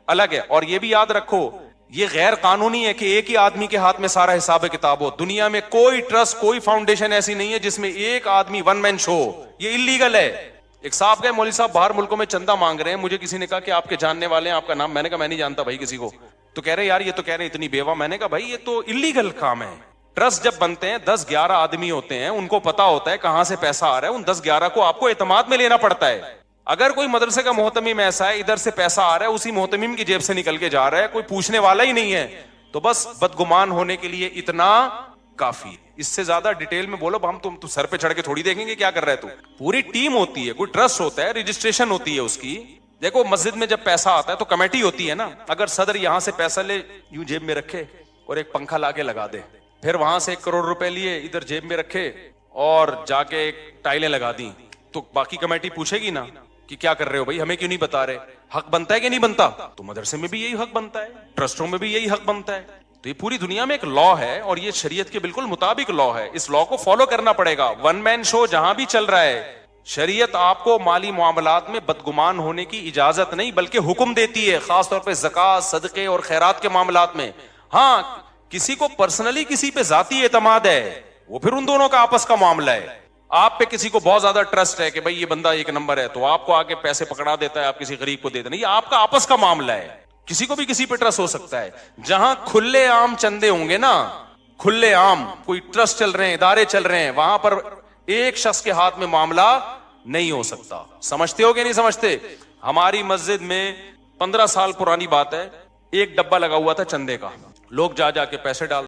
[SPEAKER 3] الگ ہے۔ اور یہ بھی یاد رکھو یہ غیر قانونی ہے کہ ایک ہی آدمی کے ہاتھ میں سارا حساب کتاب ہو۔ دنیا میں کوئی ٹرسٹ، کوئی فاؤنڈیشن ایسی نہیں ہے جس میں ایک آدمی ون مین شو، یہ اللیگل ہے۔ ایک صاحب گئے مولوی صاحب باہر ملکوں میں چندہ مانگ رہے ہیں، مجھے کسی نے کہا کہ آپ کے جاننے والے ہیں، آپ کا نام، میں نے کہا میں نہیں جانتا بھائی کسی کو، تو کہہ رہے یار یہ تو کہہ رہے اتنی بیوہ، میں نے کہا بھائی یہ تو اللیگل کام ہے۔ ٹرسٹ جب بنتے ہیں 10-11 آدمی ہوتے ہیں، ان کو پتا ہوتا ہے کہاں سے پیسہ آ رہا ہے، ان 10-11 کو آپ کو اعتماد میں لینا پڑتا ہے۔ اگر کوئی مدرسے کا محتمم ایسا ہے ادھر سے پیسہ آ رہا ہے اسی محتمم کی جیب سے نکل کے جا رہا ہے، کوئی پوچھنے والا ہی نہیں ہے، تو بس بدگمان ہونے کے لیے اتنا کافی ہے۔ اس سے زیادہ ڈیٹیل میں بولو ہم تم سر پہ چڑھ کے تھوڑی دیکھیں گے کیا کر رہا ہے تو۔ پوری ٹیم ہوتی ہے، کوئی ٹرسٹ ہوتا ہے، رجسٹریشن ہوتی ہے اس کی۔ دیکھو مسجد میں جب پیسہ آتا ہے تو کمیٹی ہوتی ہے نا، اگر صدر یہاں سے پیسہ لے یوں جیب میں رکھے اور ایک پنکھا لا کے لگا دے، پھر وہاں سے 1 کروڑ روپے لیے ادھر جیب میں رکھے اور جا کے ایک ٹائلیں لگا دیں، تو باقی کمیٹی پوچھے گی نا کہ کیا کر رہے ہو بھائی، ہمیں کیوں نہیں بتا رہے؟ حق بنتا ہے کہ نہیں بنتا؟ تو مدرسے میں بھی یہی حق بنتا ہے، ٹرسٹوں میں بھی یہی حق بنتا ہے۔ تو یہ پوری دنیا میں ایک لا ہے اور یہ شریعت کے بالکل مطابق لا ہے، اس لا کو فالو کرنا پڑے گا۔ ون مین شو جہاں بھی چل رہا ہے، شریعت آپ کو مالی معاملات میں بدگمان ہونے کی اجازت نہیں بلکہ حکم دیتی ہے، خاص طور پہ زکوٰۃ، صدقے اور خیرات کے معاملات میں۔ ہاں کسی کو پرسنلی کسی پہ ذاتی اعتماد ہے، وہ پھر ان دونوں کا آپس کا معاملہ ہے۔ آپ پہ کسی کو بہت زیادہ ٹرسٹ ہے کہ بھائی یہ بندہ ایک نمبر ہے، تو آپ کو آگے پیسے پکڑا دیتا ہے، آپ کسی غریب کو دیتے نہیں، یہ آپ کا آپس کا معاملہ ہے۔ کسی کو بھی کسی پہ ٹرسٹ ہو سکتا ہے۔ جہاں کھلے عام چندے ہوں گے نا، کھلے عام کوئی ٹرسٹ چل رہے ہیں، ادارے چل رہے ہیں، وہاں پر ایک شخص کے ہاتھ میں معاملہ نہیں ہو سکتا۔ سمجھتے ہو کہ نہیں سمجھتے؟ ہماری مسجد میں 15 سال پرانی بات ہے، ایک ڈبہ لگا ہوا تھا چندے کا، لوگ جا جا کے پیسے ڈال